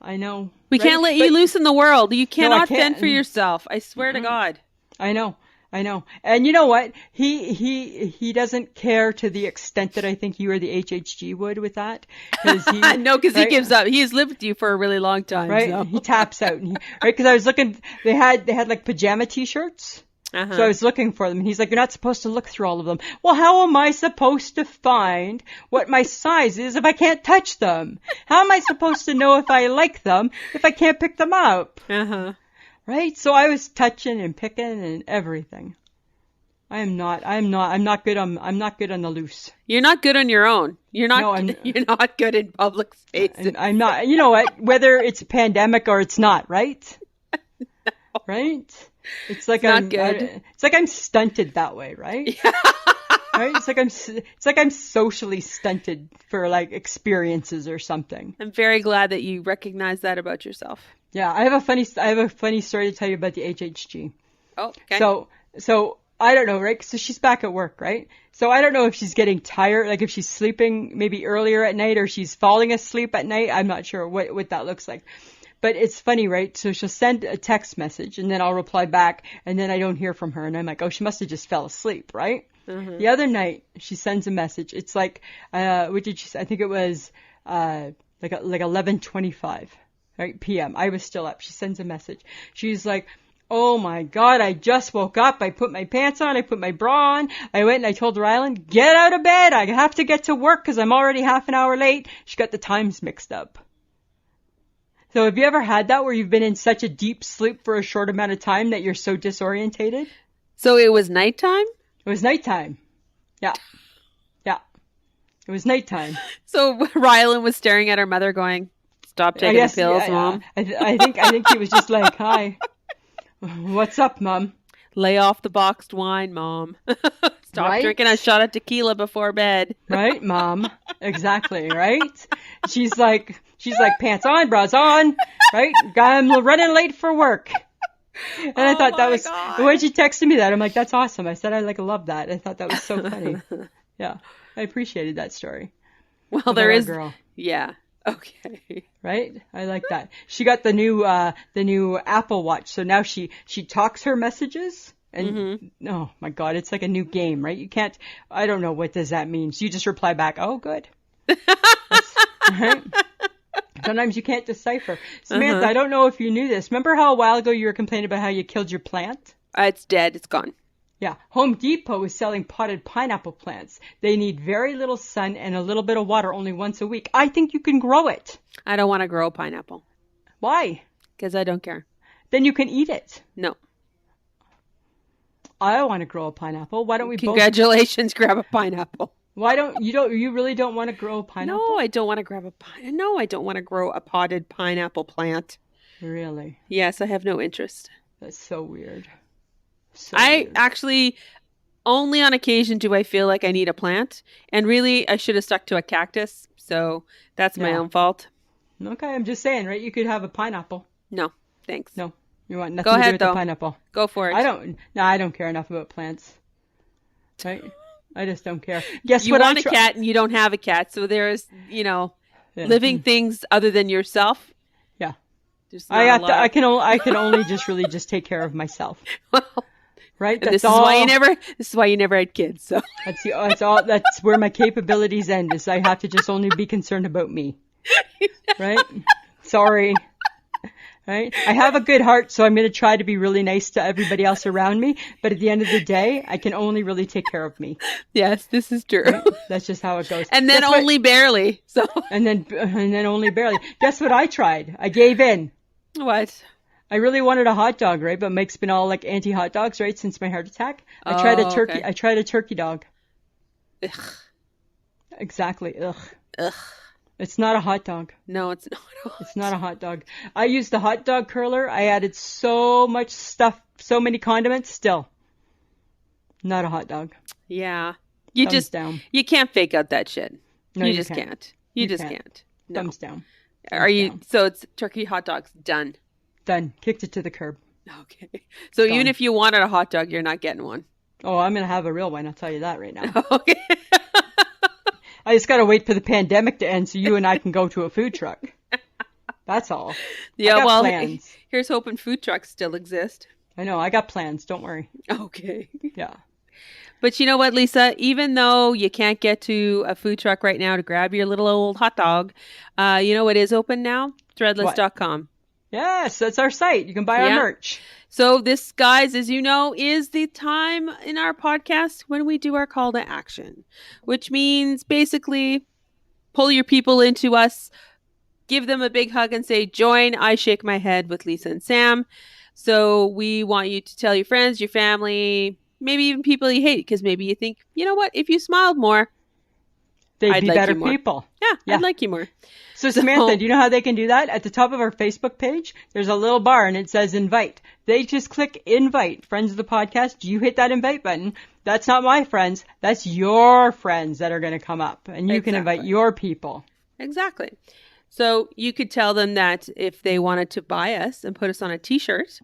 I know. We can't let you loose in the world. You cannot fend for yourself. I swear to God. I know. And you know what? He doesn't care to the extent that I think you or the HHG would with that. No, because he gives up. He has lived with you for a really long time. Right? So. He taps out. Right? Because I was looking, they had like pajama t-shirts. Uh-huh. So I was looking for them. And he's like, you're not supposed to look through all of them. Well, how am I supposed to find what my size is if I can't touch them? How am I supposed to know if I like them if I can't pick them up? Uh-huh. Right? So I was touching and picking and everything. I'm not good on the loose. You're not good on your own. You're not good in public spaces. I'm not. You know what? Whether it's a pandemic or it's not, right? No. Right? It's like not good. It's like I'm stunted that way, right? Yeah. Right? It's like I'm socially stunted for like experiences or something. I'm very glad that you recognize that about yourself. Yeah, I have a funny story to tell you about the HHG. Oh, okay. So I don't know, right? So she's back at work, right? So I don't know if she's getting tired, like if she's sleeping maybe earlier at night or she's falling asleep at night. I'm not sure what that looks like. But it's funny, right? So she'll send a text message and then I'll reply back and then I don't hear from her. And I'm like, oh, she must have just fell asleep, right? The other night, she sends a message. It's like, what did she say? I think it was like 11:25, right, p.m. I was still up. She sends a message. She's like, oh my God, I just woke up. I put my pants on. I put my bra on. I went and I told Rylan, get out of bed. I have to get to work because I'm already half an hour late. She got the times mixed up. So have you ever had that where you've been in such a deep sleep for a short amount of time that you're so disorientated? So it was nighttime? It was nighttime. Yeah. Yeah. It was nighttime. So Rylan was staring at her mother going, stop taking the pills, Mom. I think he was just like, hi. What's up, Mom? Lay off the boxed wine, Mom. Stop drinking a shot of tequila before bed. Right, Mom? Exactly, right? She's like, pants on, bras on, right? I'm running late for work. And I thought that was, when she texted me that, I'm like, that's awesome. I said, I love that. I thought that was so funny. Yeah. I appreciated that story. Well, there is, girl. Yeah. Okay. Right? I like that. She got the new Apple Watch. So now she talks her messages and oh my God, it's like a new game, right? You can't, I don't know, what does that mean? So you just reply back, oh, good. Right? Sometimes you can't decipher. Samantha, I don't know if you knew this. Remember how a while ago you were complaining about how you killed your plant? It's dead. It's gone. Yeah. Home Depot is selling potted pineapple plants. They need very little sun and a little bit of water only once a week. I think you can grow it. I don't want to grow a pineapple. Why? Because I don't care. Then you can eat it. No. I want to grow a pineapple. Why don't we Congratulations, grab a pineapple. Why don't you really don't want to grow a pineapple? No, I don't want to I don't want to grow a potted pineapple plant. Really? Yes, I have no interest. That's so weird. Actually, only on occasion do I feel like I need a plant. And really, I should have stuck to a cactus. So that's my own fault. Okay, I'm just saying, right? You could have a pineapple. No, thanks. No, you want nothing to do with the pineapple. Go for it. I don't care enough about plants. Right? I just don't care. Guess you what? You want a cat and you don't have a cat. So there's, living things other than yourself. Yeah. I can only just really just take care of myself. Well, right? This is why you never had kids. So that's where my capabilities end. Is I have to just only be concerned about me. Right? Sorry. Right? I have a good heart, so I'm going to try to be really nice to everybody else around me. But at the end of the day, I can only really take care of me. Yes, this is true. Right? That's just how it goes. And then barely. So. And then only barely. Guess what I tried? I gave in. What? I really wanted a hot dog, right? But Mike's been all like anti-hot dogs, right? Since my heart attack. I tried a turkey. Okay. I tried a turkey dog. Ugh. Exactly. Ugh. Ugh. It's not a hot dog. No, it's not. It's not a hot dog. I used the hot dog curler. I added so much stuff, so many condiments. Still, not a hot dog. Yeah. Down. You can't fake out that shit. No, you just can't. You just can't. No. Thumbs down. So it's turkey hot dogs. Done. Done. Kicked it to the curb. Okay. So even if you wanted a hot dog, you're not getting one. Oh, I'm going to have a real one. I'll tell you that right now. Okay. I just got to wait for the pandemic to end so you and I can go to a food truck. That's all. Yeah, well, plans. Here's hoping food trucks still exist. I know. I got plans. Don't worry. Okay. Yeah. But you know what, Lisa? Even though you can't get to a food truck right now to grab your little old hot dog, you know what is open now? Threadless.com. Yes, that's our site. You can buy our merch. So this, guys, as you know, is the time in our podcast when we do our call to action, which means basically pull your people into us, give them a big hug and say, join I Shake My Head with Lisa and Sam. So we want you to tell your friends, your family, maybe even people you hate, because maybe you think, you know what, if you smiled more, they'd be better people. Yeah, I'd like you more. So Samantha, do you know how they can do that? At the top of our Facebook page, there's a little bar and it says invite. They just click invite, friends of the podcast. You hit that invite button. That's not my friends. That's your friends that are going to come up. And you can invite your people. Exactly. So you could tell them that if they wanted to buy us and put us on a t-shirt,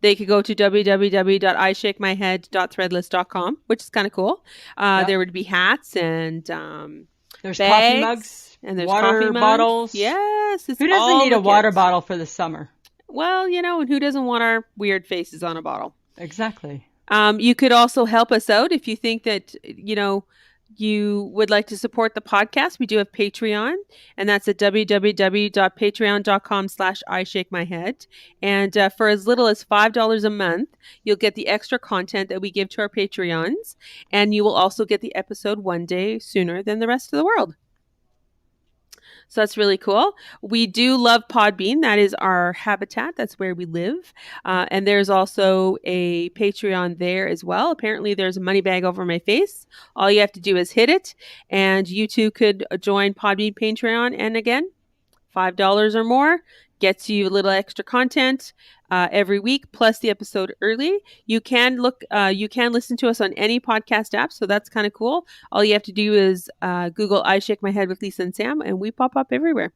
they could go to www.ishakemyhead.threadless.com, which is kind of cool. There would be hats and there's bags, coffee mugs. And there's water coffee bottles. Yes. Who doesn't need a water bottle for the summer? Well, and who doesn't want our weird faces on a bottle? Exactly. You could also help us out if you think that, you would like to support the podcast. We do have Patreon, and that's at www.patreon.com/ishakemyhead. And for as little as $5 a month, you'll get the extra content that we give to our Patreons, and you will also get the episode one day sooner than the rest of the world. So that's really cool. We do love Podbean. That is our habitat. That's where we live. And there's also a Patreon there as well. Apparently there's a money bag over my face. All you have to do is hit it. And you too could join Podbean Patreon. And again, $5 or more gets you a little extra content every week, plus the episode early. You can listen to us on any podcast app, so that's kind of cool. All you have to do is Google "I Shake My Head with Lisa and Sam," and we pop up everywhere.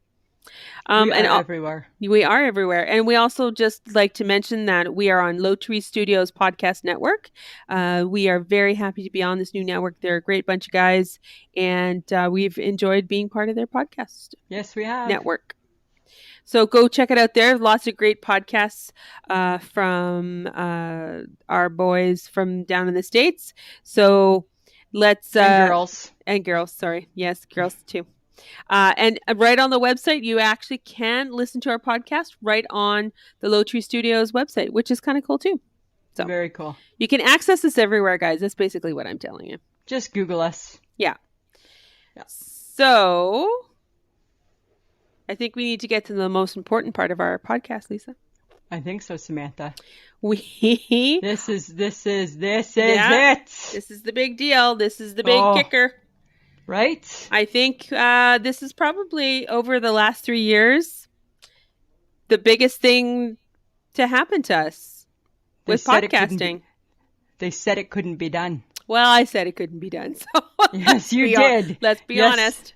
Everywhere. We are everywhere. And we also just like to mention that we are on Low Tree Studios Podcast Network. We are very happy to be on this new network. They're a great bunch of guys, and we've enjoyed being part of their podcast. Yes, we have. Network. So go check it out there. Lots of great podcasts from our boys from down in the States. So let's... and girls. And girls, sorry. Yes, girls too. And right on the website, you actually can listen to our podcast right on the Low Tree Studios website, which is kind of cool too. So very cool. You can access us everywhere, guys. That's basically what I'm telling you. Just Google us. Yeah. So I think we need to get to the most important part of our podcast, Lisa. I think so, Samantha. This is it. This is the big deal. This is the big kicker. Right? I think this is probably over the last 3 years the biggest thing to happen to us with podcasting. They said it couldn't be done. Well, I said it couldn't be done. So yes, you did. Let's be honest.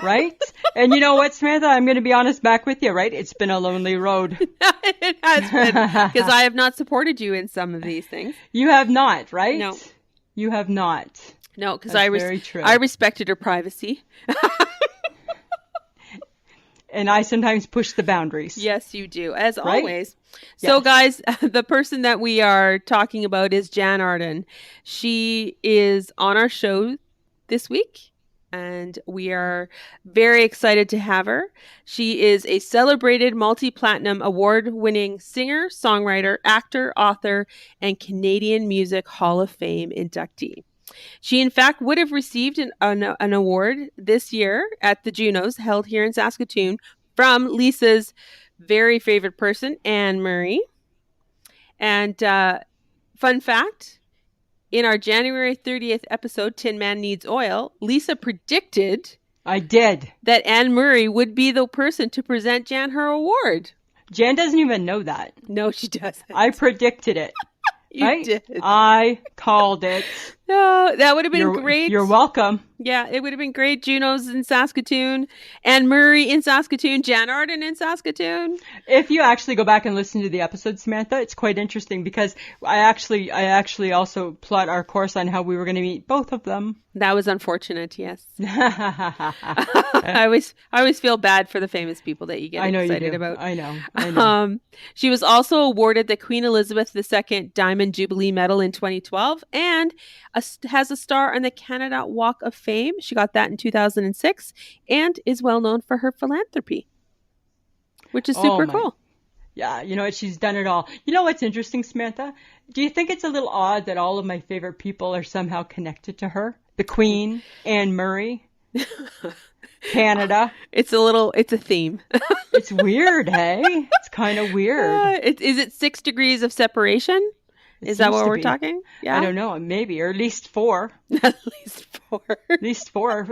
Right? And you know what, Samantha? I'm going to be honest back with you, right? It's been a lonely road. It has been, because I have not supported you in some of these things. You have not, right? No. You have not. No, because I respected her privacy. And I sometimes push the boundaries. Yes, you do, as always. So, guys, the person that we are talking about is Jann Arden. She is on our show this week, and we are very excited to have her. She is a celebrated multi-platinum award-winning singer, songwriter, actor, author, and Canadian Music Hall of Fame inductee. She, in fact, would have received an award this year at the Junos, held here in Saskatoon, from Lisa's very favorite person, Anne Murray. And fun fact, in our January 30th episode, Tin Man Needs Oil, Lisa predicted... I did. ...that Anne Murray would be the person to present Jann her award. Jan doesn't even know that. No, she doesn't. I predicted it. You did. I called it. No, that would have been great. You're welcome. Yeah, it would have been great. Junos in Saskatoon, Anne Murray in Saskatoon, Jann Arden in Saskatoon. If you actually go back and listen to the episode, Samantha, it's quite interesting because I actually also plot our course on how we were going to meet both of them. That was unfortunate, yes. I always feel bad for the famous people that you get excited about. I know. She was also awarded the Queen Elizabeth II Diamond Jubilee Medal in 2012 and has a star on the Canada Walk of Fame. She got that in 2006 and is well known for her philanthropy, which is super cool. Yeah, you know what? She's done it all. You know what's interesting, Samantha? Do you think it's a little odd that all of my favorite people are somehow connected to her? The Queen, Anne Murray, Canada. It's a theme. It's weird, hey? It's kind of weird. Is it 6 degrees of separation? Is that what we're talking? Yeah. I don't know. Maybe, or at least 4. At least 4. At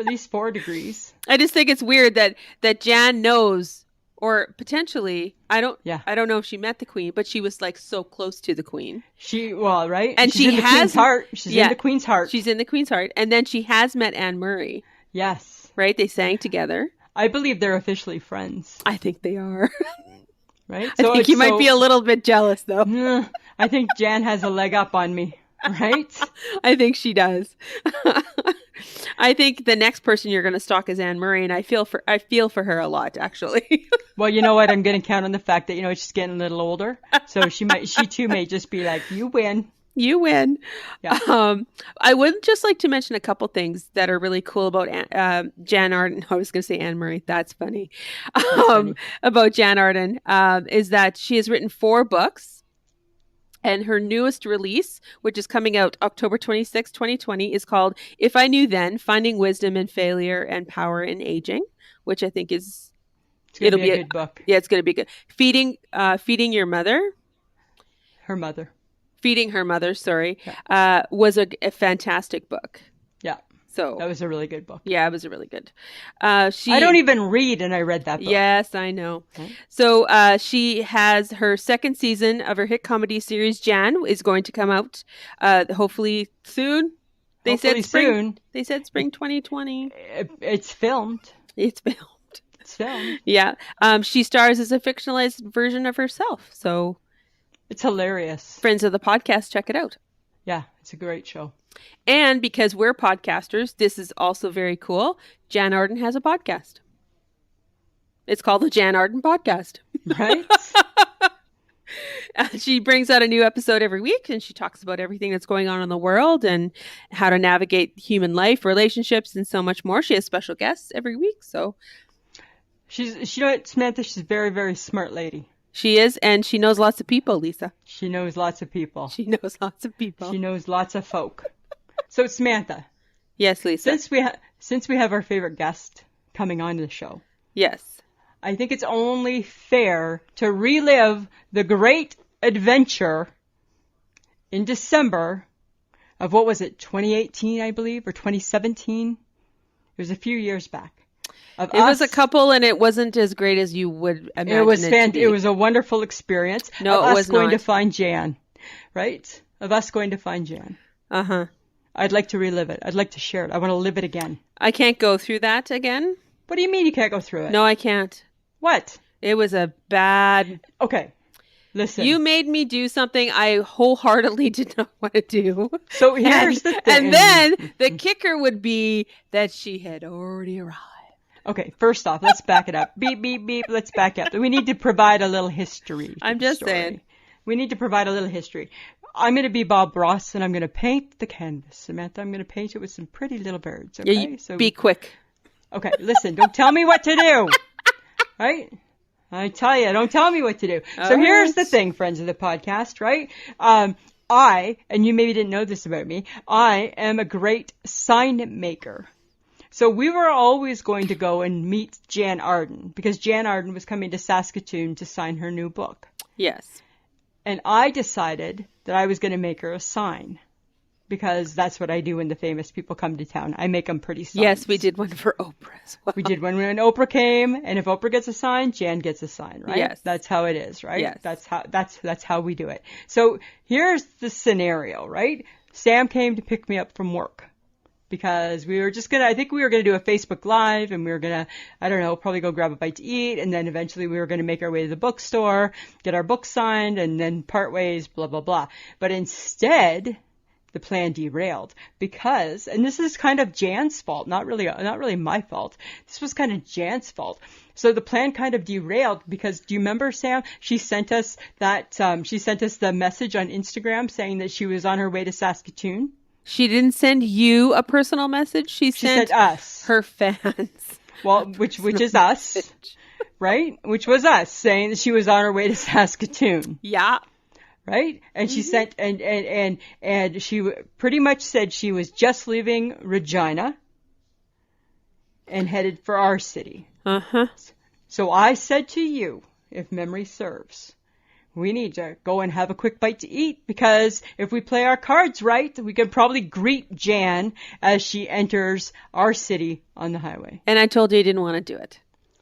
least 4 degrees. I just think it's weird that Jann knows, or potentially, I don't know if she met the Queen, but she was like so close to the Queen. Right? And she's in the Queen's heart. She's in the Queen's heart. She's in the Queen's heart. And then she has met Anne Murray. Yes. Right? They sang together. I believe they're officially friends. I think they are. Right? I think you might be a little bit jealous, though. I think Jann has a leg up on me, right? I think she does. I think the next person you're going to stalk is Anne Murray, and I feel for her a lot, actually. Well, you know what? I'm going to count on the fact that she's getting a little older, so she too may just be like, "You win." You win. Yeah. I would just like to mention a couple things that are really cool about Jann Arden. I was going to say Anne Marie. That's funny. Funny. About Jann Arden is that she has written 4 books. And her newest release, which is coming out October 26, 2020, is called If I Knew Then, Finding Wisdom in Failure and Power in Aging, which I think is... It's going to be a good book. Yeah, it's going to be good. Feeding Your Mother. Her mother. Feeding Her Mother, sorry, was a fantastic book. Yeah. So that was a really good book. Yeah, it was a really good. I don't even read, and I read that book. Yes, I know. Okay. So she has her 2nd season of her hit comedy series, Jann, is going to come out hopefully soon. They said spring 2020. It's filmed. It's filmed. It's filmed. Yeah. She stars as a fictionalized version of herself. So it's hilarious. Friends of the podcast, check it out. Yeah, it's a great show. And because we're podcasters, this is also very cool. Jann Arden has a podcast. It's called the Jann Arden Podcast. Right? She brings out a new episode every week, and she talks about everything that's going on in the world and how to navigate human life, relationships, and so much more. She has special guests every week. So you know what, Samantha? She's a very, very smart lady. She is, and she knows lots of people, Lisa. She knows lots of people. She knows lots of people. She knows lots of folk. So, Samantha. Yes, Lisa. Since we have our favorite guest coming on the show. Yes. I think it's only fair to relive the great adventure in December of, what was it, 2018, I believe, or 2017? It was a few years back. It was a couple, and it wasn't as great as you would imagine. It was fantastic. It was a wonderful experience. No, it was not. Of us going to find Jann, right? Of us going to find Jann. Uh-huh. I'd like to relive it. I'd like to share it. I want to live it again. I can't go through that again. What do you mean you can't go through it? No, I can't. What? It was a bad... Okay. Listen. You made me do something I wholeheartedly did not want to do. So here's the thing. And then the kicker would be that she had already arrived. Okay, first off, let's back it up. Beep, beep, beep. Let's back up. We need to provide a little history. I'm just saying. We need to provide a little history. I'm going to be Bob Ross, and I'm going to paint the canvas. Samantha, I'm going to paint it with some pretty little birds. Okay? Yeah, so be quick. Okay, listen. Don't tell me what to do. Right? I tell you, don't tell me what to do. So here's the thing, friends of the podcast, right? And you maybe didn't know this about me, I am a great sign maker. So we were always going to go and meet Jann Arden because Jann Arden was coming to Saskatoon to sign her new book. Yes. And I decided that I was going to make her a sign because that's what I do when the famous people come to town. I make them pretty signs. Yes, we did one for Oprah as well. We did one when Oprah came, and if Oprah gets a sign, Jann gets a sign, right? Yes. That's how it is, right? Yes. That's how we do it. So here's the scenario, right? Sam came to pick me up from work. Because we were I think we were going to do a Facebook Live, and we were going to, I don't know, probably go grab a bite to eat, and then eventually we were going to make our way to the bookstore, get our book signed, and then part ways, blah, blah, blah. But instead, the plan derailed because, and this is kind of Jann's fault, not really my fault. This was kind of Jann's fault. So the plan kind of derailed because, do you remember, Sam? She sent us the message on Instagram saying that she was on her way to Saskatoon. She didn't send you a personal message. She sent us, her fans. Well, which is us, right? Which was us saying that she was on her way to Saskatoon. Yeah. Right? And she sent and she pretty much said she was just leaving Regina and headed for our city. Uh-huh. So I said to you, if memory serves, we need to go and have a quick bite to eat because if we play our cards right, we can probably greet Jann as she enters our city on the highway. And I told you I didn't want to do it.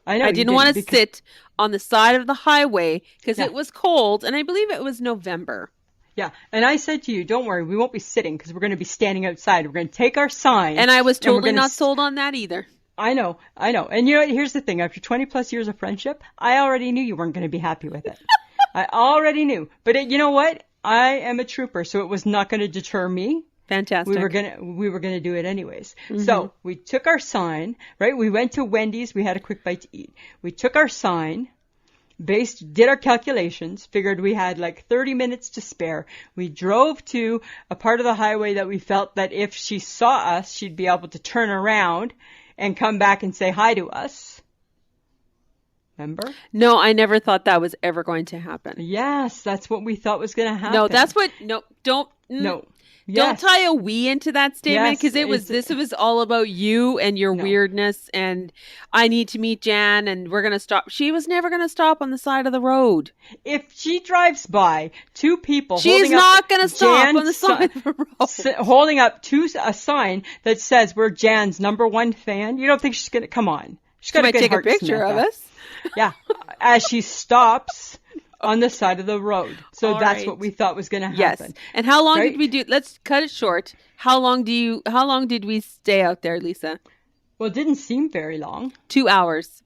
I know. I didn't want to sit on the side of the highway because it was cold, and I believe it was November. Yeah, and I said to you, don't worry, we won't be sitting because we're going to be standing outside. We're going to take our sign. And I was totally not sold on that either. I know. And you know what? Here's the thing. After 20 plus years of friendship, I already knew you weren't going to be happy with it. I already knew. But you know what? I am a trooper, so it was not going to deter me. Fantastic. We were gonna do it anyways. Mm-hmm. So we took our sign, right? We went to Wendy's. We had a quick bite to eat. We took our sign, did our calculations, figured we had like 30 minutes to spare. We drove to a part of the highway that we felt that if she saw us, she'd be able to turn around and come back and say hi to us. Remember? No, I never thought that was ever going to happen. Yes, that's what we thought was going to happen. No, that's what, no, don't. No. Don't tie a we into that statement, because this was all about you and your weirdness, and I need to meet Jann and we're going to stop. She was never going to stop on the side of the road. If she drives by two people, she's not going to stop on the side of the road. Holding up a sign that says we're Jann's #1 fan. You don't think she's going to, come on. She's got might take a picture of us. Yeah. As she stops on the side of the road. So all that's right. what we thought was going to happen. Yes. And how long did we do? Let's cut it short. How long did we stay out there, Lisa? Well, it didn't seem very long. 2 hours.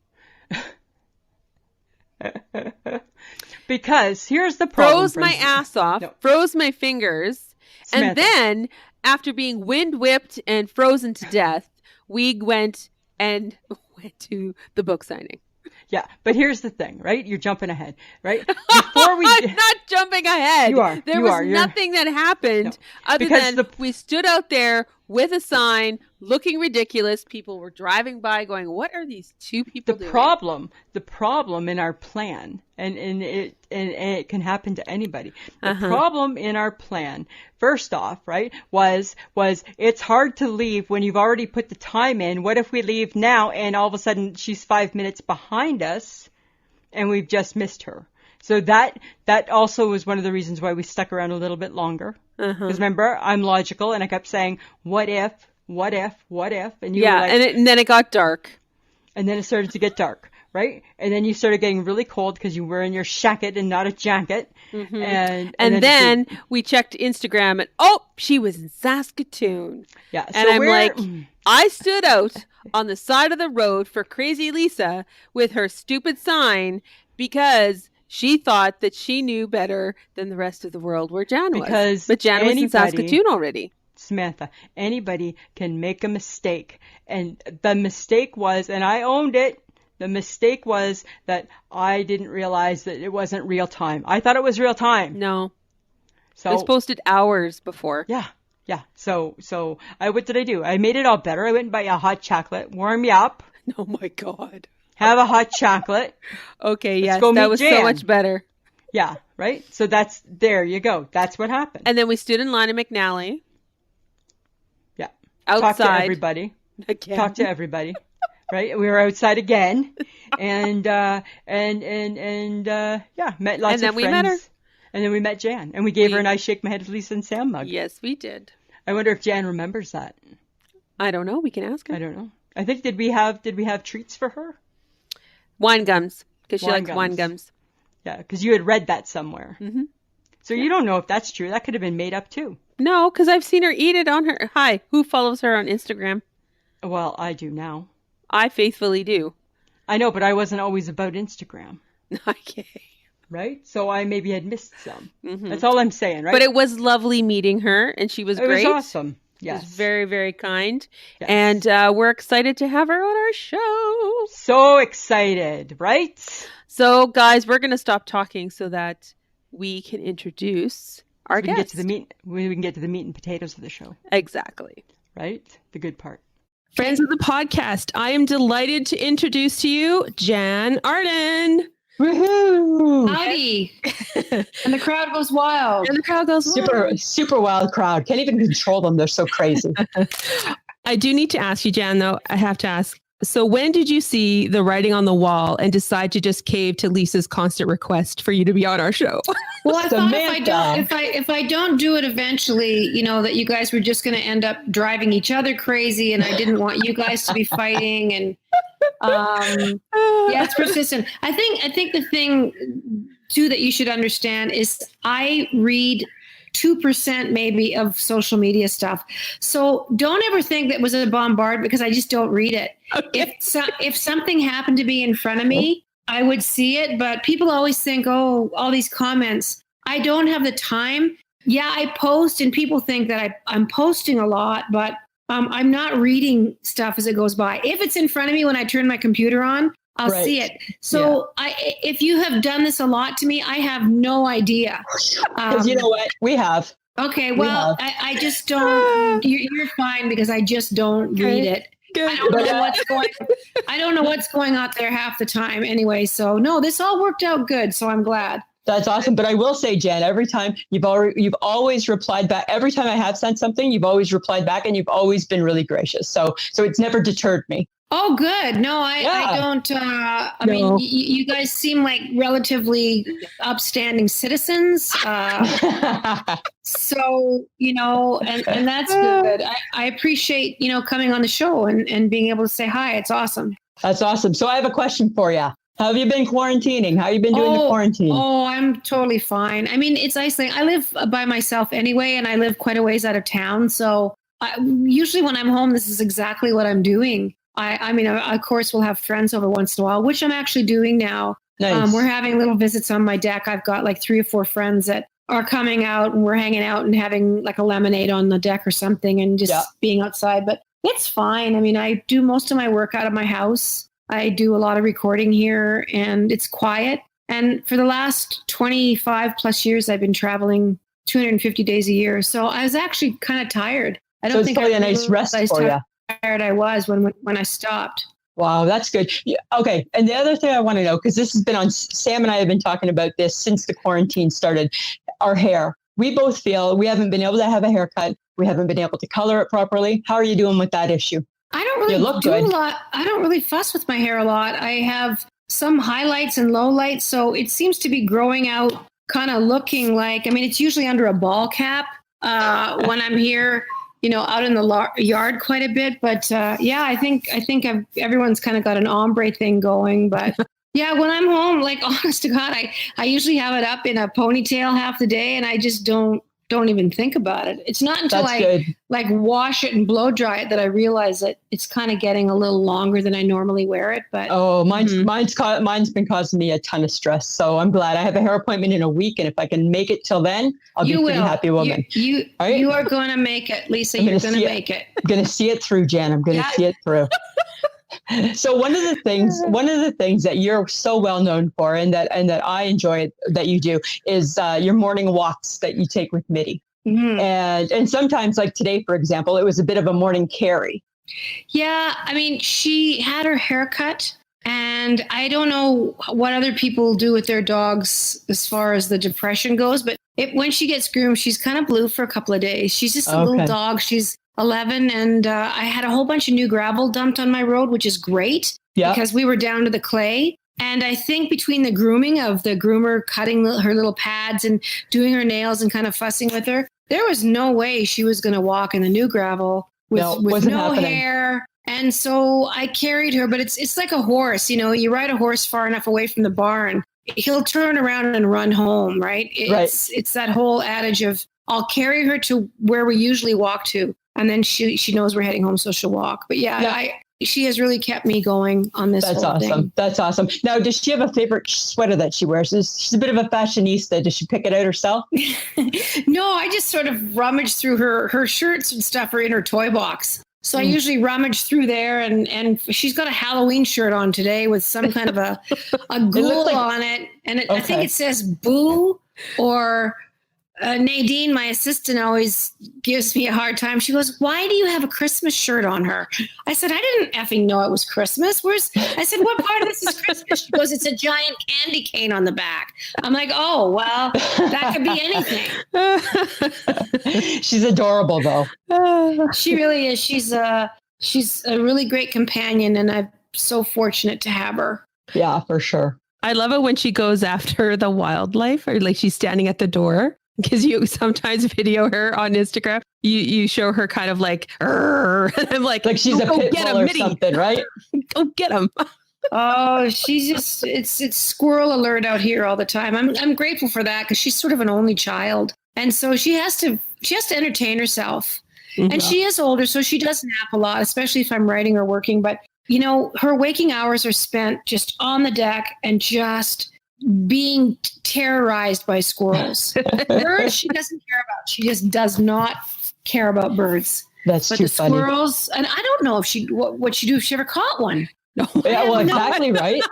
Because here's the problem. Froze my ass off, froze my fingers. Samantha. And then after being wind whipped and frozen to death, we went to the book signing. Yeah, but here's the thing, right? You're jumping ahead, right? Before we I'm not jumping ahead. You are. There was nothing that happened other than we stood out there with a sign looking ridiculous. People were driving by going, what are these two people doing? The problem in our plan, and it can happen to anybody. The problem in our plan, first off, right, was it's hard to leave when you've already put the time in. What if we leave now and all of a sudden she's 5 minutes behind us and we've just missed her? So that also was one of the reasons why we stuck around a little bit longer. Because remember, I'm logical, and I kept saying, what if? And you were like, and then it got dark. And then it started to get dark, right? And then you started getting really cold because you were in your shacket and not a jacket. And then we checked Instagram, and she was in Saskatoon. Yeah. And I'm like, I stood out on the side of the road for Crazy Lisa with her stupid sign because she thought that she knew better than the rest of the world where Jann was. But Jann was in Saskatoon already. Samantha, anybody can make a mistake. And the mistake was, and I owned it, the mistake was that I didn't realize that it wasn't real time. I thought it was real time. No. So it was posted hours before. Yeah. So what did I do? I made it all better. I went and bought you a hot chocolate, warm you up. Oh my God. Have a hot chocolate. Okay, yes, that was Jann. So much better. Yeah, right? So there you go. That's what happened. And then we stood in line at McNally. Yeah. Outside. Talk to everybody. Again. Talk to everybody. Right? We were outside again. And met lots of friends. And then we met her. And then we met Jann. And we gave her a nice shake my head with Lisa and Sam mug. Yes, we did. I wonder if Jann remembers that. I don't know. We can ask her. I don't know. I think did we have treats for her? Wine gums, because she likes wine gums. Yeah, because you had read that somewhere. So you don't know if that's true. That could have been made up too. No, because I've seen her eat it on her. Hi, who follows her on Instagram? Well, I do now. I faithfully do. I know, but I wasn't always about Instagram. Okay. Right? So I maybe had missed some. That's all I'm saying, right? But it was lovely meeting her, and she was great. It was awesome. Yes. She was very, very kind. Yes. And we're excited to have her on our show. So excited, right? So, guys, we're going to stop talking so that we can introduce our guest. We can get to the meat and potatoes of the show. Exactly. Right? The good part. Friends of the podcast, I am delighted to introduce to you Jann Arden. Woohoo! Howdy! And the crowd goes wild. Super wild crowd. Can't even control them. They're so crazy. I do need to ask you, Jann, though. I have to ask. So when did you see the writing on the wall and decide to just cave to Lisa's constant request for you to be on our show? Well, I thought if I don't do it eventually, that you guys were just going to end up driving each other crazy, and I didn't want you guys to be fighting. And it's persistent. I think the thing too that you should understand is I read 2% maybe of social media stuff. So don't ever think that was a bombard, because I just don't read it. Okay. If something happened to be in front of me, I would see it. But people always think, all these comments. I don't have the time. Yeah, I post and people think that I'm posting a lot, but I'm not reading stuff as it goes by. If it's in front of me when I turn my computer on, I'll see it. So if you have done this a lot to me, I have no idea. Because you know what? We have. Okay, well, I just don't. You're fine because I just don't read it. Good. I don't know what's going on there half the time anyway. So no, this all worked out good. So I'm glad. That's awesome. But I will say, Jen, every time you've always replied back. Every time I have sent something, you've always replied back, and you've always been really gracious. So it's never deterred me. Oh, good. No, I don't. I mean, you guys seem like relatively upstanding citizens. So, and that's good. I appreciate, coming on the show and being able to say hi. It's awesome. That's awesome. So I have a question for you. How have you been quarantining? How have you been doing the quarantine? Oh, I'm totally fine. I mean, it's isolating. I live by myself anyway, and I live quite a ways out of town. So usually when I'm home, this is exactly what I'm doing. I mean, of course, we'll have friends over once in a while, which I'm actually doing now. Nice. We're having little visits on my deck. I've got like 3 or 4 friends that are coming out, and we're hanging out and having like a lemonade on the deck or something and just being outside. But it's fine. I mean, I do most of my work out of my house. I do a lot of recording here, and it's quiet. And for the last 25 plus years, I've been traveling 250 days a year. So I was actually kind of tired. I don't think probably a nice rest for you. Tired I was when I stopped. Wow, that's good. Yeah, okay. And the other thing I want to know, because this has been on, Sam and I have been talking about this since the quarantine started, our hair. We both feel we haven't been able to have a haircut. We haven't been able to color it properly. How are you doing with that issue? I don't really do a lot. I don't really fuss with my hair a lot. I have some highlights and lowlights. So it seems to be growing out, kind of looking like, I mean, it's usually under a ball cap when I'm here, out in the yard quite a bit. But I think everyone's kind of got an ombre thing going. But yeah, when I'm home, like honest to God, I usually have it up in a ponytail half the day, and I just don't even think about it. It's not until like wash it and blow dry it that I realize that it's kind of getting a little longer than I normally wear it. But mine's been causing me a ton of stress. So I'm glad I have a hair appointment in a week, and if I can make it till then, I'll be a pretty happy woman. You are going to make it, Lisa. You're going to make it. I'm going to see it through, Jen. I'm going to see it through. So one of the things that you're so well known for, and that I enjoy that you do, is your morning walks that you take with Midi. Mm-hmm. And sometimes, like today, for example, it was a bit of a morning carry. Yeah, I mean, she had her haircut, and I don't know what other people do with their dogs as far as the depression goes, but when she gets groomed, she's kind of blue for a couple of days. She's just a little dog. She's 11, and I had a whole bunch of new gravel dumped on my road, which is great because we were down to the clay. And I think between the grooming of the groomer cutting her little pads and doing her nails and kind of fussing with her, there was no way she was going to walk in the new gravel with no hair. And so I carried her, but it's like a horse. You ride a horse far enough away from the barn, he'll turn around and run home, right? It's that whole adage of I'll carry her to where we usually walk to. And then she knows we're heading home, so she'll walk. But she has really kept me going on this whole thing. That's awesome. Now, does she have a favorite sweater that she wears? She's a bit of a fashionista. Does she pick it out herself? No, I just sort of rummage through her shirts and stuff are in her toy box. So I usually rummage through there, and she's got a Halloween shirt on today with some kind of a ghoul on it. And I think it says Boo or... Nadine, my assistant, always gives me a hard time. She goes, "Why do you have a Christmas shirt on her?" I said, "I didn't effing know it was Christmas. I said, "What part of this is Christmas?" She goes, "It's a giant candy cane on the back." I'm like, "Oh, well, that could be anything." She's adorable, though. She really is. She's a really great companion, and I'm so fortunate to have her. Yeah, for sure. I love it when she goes after the wildlife, or like she's standing at the door. Because you sometimes video her on Instagram, you show her kind of like, and I'm like she's a pit bull or something, right? Go get him. Oh, she's just it's squirrel alert out here all the time. I'm grateful for that because she's sort of an only child, and so she has to entertain herself, and she is older, so she does nap a lot, especially if I'm writing or working. But her waking hours are spent just on the deck and just being terrorized by squirrels. Birds she doesn't care about. She just does not care about birds. But too funny. Squirrels, and I don't know if what she'd do if she ever caught one. No. Yeah, well, exactly, right?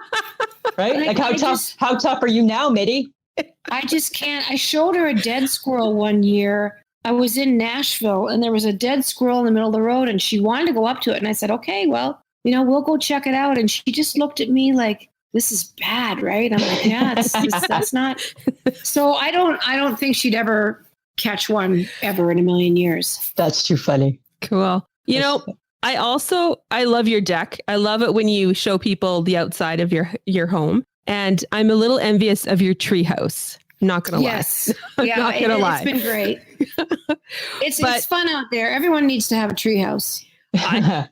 Right? Like how tough are you now, Midi? I just can't. I showed her a dead squirrel one year. I was in Nashville and there was a dead squirrel in the middle of the road and she wanted to go up to it. And I said, okay, well, we'll go check it out. And she just looked at me like, this is bad, right? I'm like, yeah, that's not. So I don't think she'd ever catch one ever in a million years. That's too funny. Cool. I love your deck. I love it when you show people the outside of your home. And I'm a little envious of your treehouse. Not gonna lie. Yes. Yeah, it's been great. It's fun out there. Everyone needs to have a treehouse.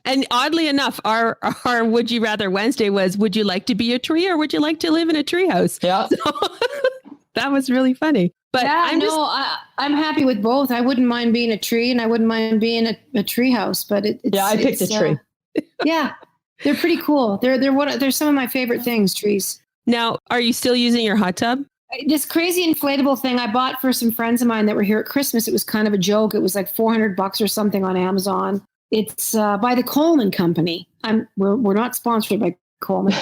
And oddly enough, our Would You Rather Wednesday was, would you like to be a tree or would you like to live in a treehouse? Yeah. So, that was really funny. But yeah, I'm happy with both. I wouldn't mind being a tree and I wouldn't mind being a treehouse, but I picked a tree. Yeah. They're pretty cool. They're some of my favorite things, trees. Now, are you still using your hot tub? This crazy inflatable thing I bought for some friends of mine that were here at Christmas. It was kind of a joke. It was like $400 or something on Amazon. It's by the Coleman Company. We're not sponsored by Coleman.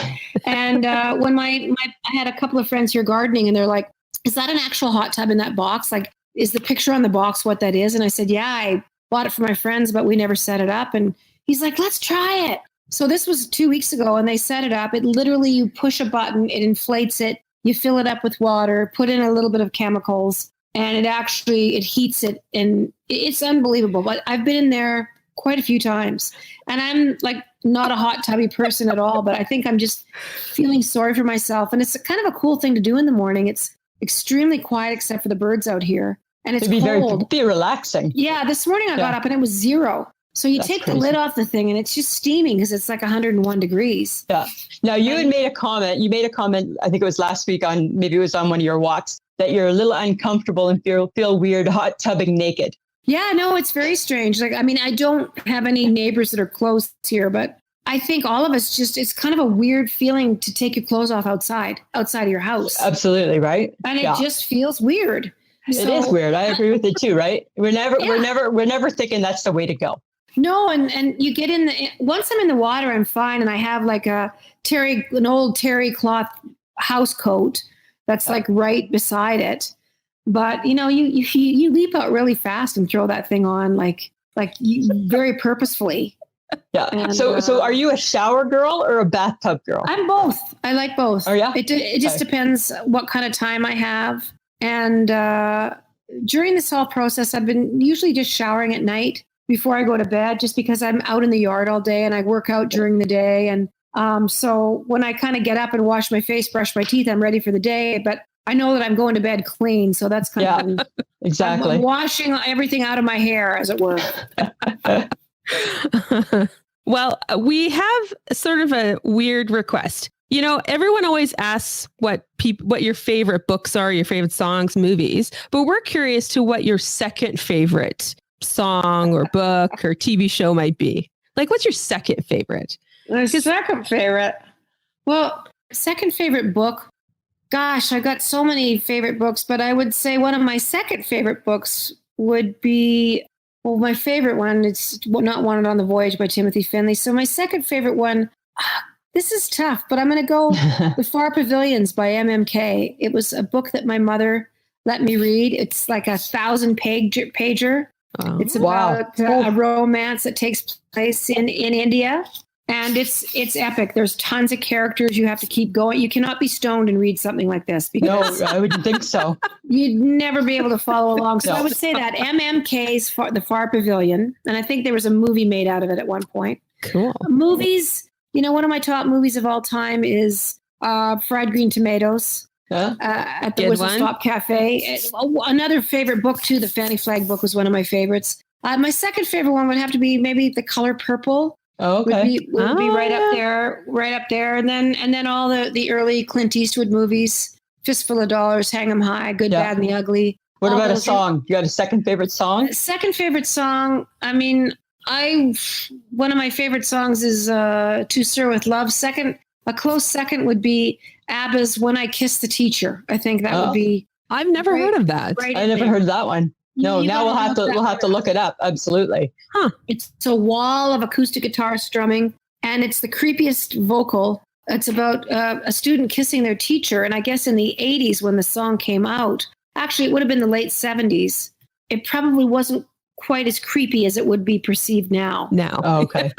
And when I had a couple of friends here gardening, and they're like, "Is that an actual hot tub in that box? Like, is the picture on the box what that is?" And I said, "Yeah, I bought it for my friends, but we never set it up." And he's like, "Let's try it." So this was 2 weeks ago, and they set it up. It literally, you push a button, it inflates it. You fill it up with water, put in a little bit of chemicals, and it heats it, and it's unbelievable. But I've been in there quite a few times, and I'm like not a hot tubby person at all, but I think I'm just feeling sorry for myself. And it's kind of a cool thing to do in the morning. It's extremely quiet except for the birds out here, and it's cold. Be relaxing. Yeah, this morning I got up and it was 0. So you take the lid off the thing and it's just steaming because it's like 101 degrees. Yeah. Now you made a comment, I think it was last week maybe it was on one of your walks, that you're a little uncomfortable and feel weird hot tubbing naked. Yeah, no, it's very strange. Like, I mean, I don't have any neighbors that are close here, but I think all of us it's kind of a weird feeling to take your clothes off outside of your house. Absolutely. Right. And it just feels weird. It is weird. I agree with it too. Right. We're never thinking that's the way to go. No, and you get once I'm in the water, I'm fine. And I have like an old terry cloth house coat that's like right beside it. But you leap out really fast and throw that thing on like very purposefully. Yeah. And, so are you a shower girl or a bathtub girl? I'm both. I like both. Oh yeah. It just depends what kind of time I have. And during this whole process, I've been usually just showering at night before I go to bed, just because I'm out in the yard all day and I work out during the day. And so when I kind of get up and wash my face, brush my teeth, I'm ready for the day. But I know that I'm going to bed clean. So that's kind of exactly. I'm washing everything out of my hair, as it were. Well, we have sort of a weird request. Everyone always asks what your favorite books are, your favorite songs, movies, but we're curious to what your second favorite song or book or TV show might be. Like, what's your second favorite? My second favorite. Well, second favorite book. Gosh, I've got so many favorite books, but I would say one of my second favorite books would be, well, my favorite one, it's Not Wanted on the Voyage by Timothy Finley. So my second favorite one, this is tough, but I'm going to go The Far Pavilions by MMK. It was a book that my mother let me read. It's like 1,000-pager. Oh, it's about a romance that takes place in India. And it's epic. There's tons of characters. You have to keep going. You cannot be stoned and read something like this. Because no, I wouldn't think so. You'd never be able to follow along. So I would say that MMK's The Far Pavilion. And I think there was a movie made out of it at one point. Cool. Movies, one of my top movies of all time is Fried Green Tomatoes. At the Whistle Stop Cafe. Another favorite book too, the Fanny Flagg book was one of my favorites. My second favorite one would have to be maybe The Color Purple. Oh, okay. Would be right up there. And then all the early Clint Eastwood movies, Fistful of Dollars, Hang 'em High, Good, Bad, and the Ugly. What about a song? You got a second favorite song? Second favorite song. I mean, one of my favorite songs is To Sir with Love. A close second would be ABBA's When I Kiss the Teacher. I think that would be. I've never heard of that. I never heard that one. No, now we'll have to look it up. Absolutely. Huh. It's a wall of acoustic guitar strumming. and it's the creepiest vocal. It's about a student kissing their teacher. And I guess in the 80s when the song came out, actually it would have been the late 70s, it probably wasn't quite as creepy as it would be perceived now. Oh, okay.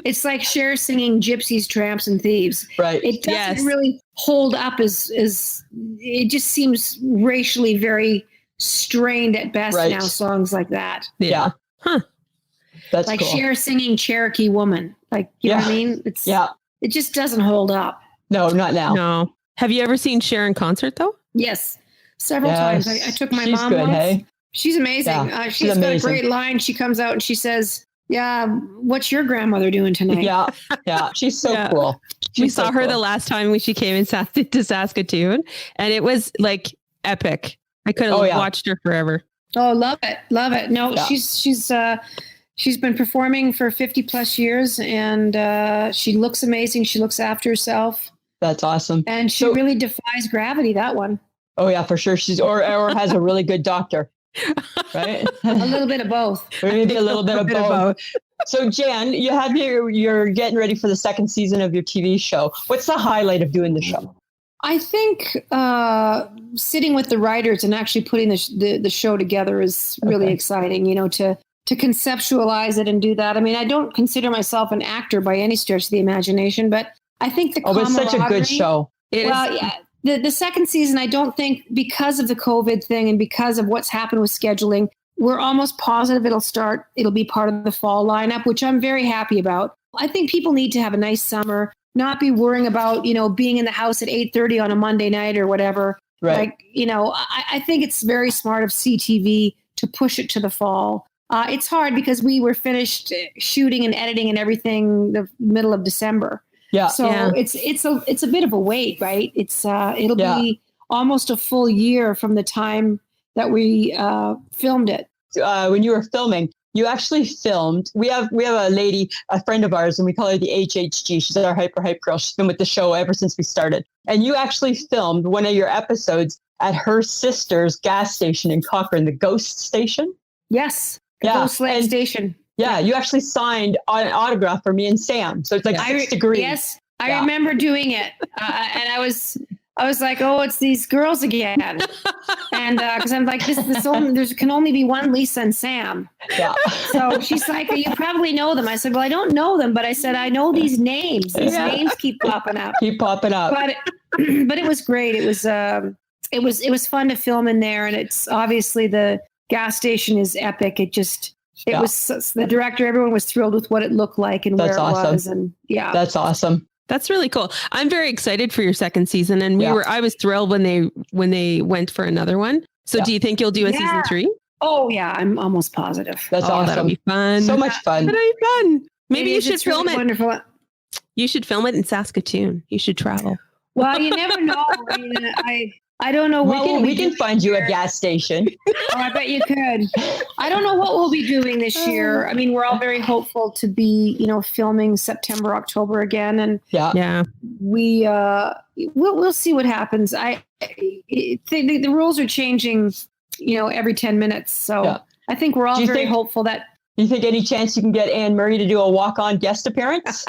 It's like Cher singing Gypsies, Tramps, and Thieves. Right. It doesn't really hold up as it just seems racially very strained at best now, songs like that. Yeah. Huh. That's like cool. Cher singing Cherokee Woman. Like, you know what I mean? It just doesn't hold up. No, not now. No. Have you ever seen Cher in concert though? Yes. Several times. I took my mom good, once. Hey? She's amazing. Yeah, she's got a great line. She comes out and she says, yeah, what's your grandmother doing tonight? Yeah. She's so cool. We saw her the last time when she came in to Saskatoon, and it was like epic. I could have watched her forever. Oh, love it. Love it. No, she's been performing for 50 plus years, and she looks amazing. She looks after herself. That's awesome. And she really defies gravity, that one. Oh yeah, for sure. She's or has a really good doctor. Right? A little bit of both. Or maybe a little bit of both. So Jann, you have you're getting ready for the second season of your TV show. What's the highlight of doing the show? I think sitting with the writers and actually putting the show together is really exciting, you know, to conceptualize it and do that. I mean, I don't consider myself an actor by any stretch of the imagination, but I think the it's such a good show. Yeah. The second season, I don't think, because of the COVID thing and because of what's happened with scheduling, we're almost positive it'll be part of the fall lineup, which I'm very happy about. I think people need to have a nice summer, not be worrying about, you know, being in the house at 8:30 on a Monday night or whatever. Right. Like, you know, I think it's very smart of CTV to push it to the fall. It's hard because we were finished shooting and editing and everything the middle of December. Yeah. So it's a bit of a wait, right? It'll be almost a full year from the time that we filmed it. When you were filming, you actually filmed. We have a lady, a friend of ours, and we call her the HHG. She's our hype girl. She's been with the show ever since we started. And you actually filmed one of your episodes at her sister's gas station in Cochrane, the Ghost Station. Yes. Ghost Station. Yeah, you actually signed an autograph for me and Sam. So it's like 6 degrees. Yes, I remember doing it. And I was like, oh, it's these girls again. And because I'm like, there can only be one Lisa and Sam. Yeah. So she's like, you probably know them. I said, well, I don't know them, but I said, I know these names. These names keep popping up. But it was great. It was fun to film in there. And it's obviously the gas station is epic. It was the director. Everyone was thrilled with what it looked like and where it was. And that's awesome. That's really cool. I'm very excited for your second season. And I was thrilled when they went for another one. So do you think you'll do a season 3? Oh yeah. I'm almost positive. That's awesome. That'll be fun. So much fun. That'll be fun. Maybe you should film really it. Wonderful. You should film it in Saskatoon. You should travel. Well, you never know. I don't know what we can find you a gas station. Oh, I bet you could. I don't know what we'll be doing this year. I mean, we're all very hopeful to be, you know, filming September, October again, and we'll see what happens. I think the rules are changing, you know, every 10 minutes. So I think we're all very hopeful that. Do you think any chance you can get Anne Murray to do a walk-on guest appearance?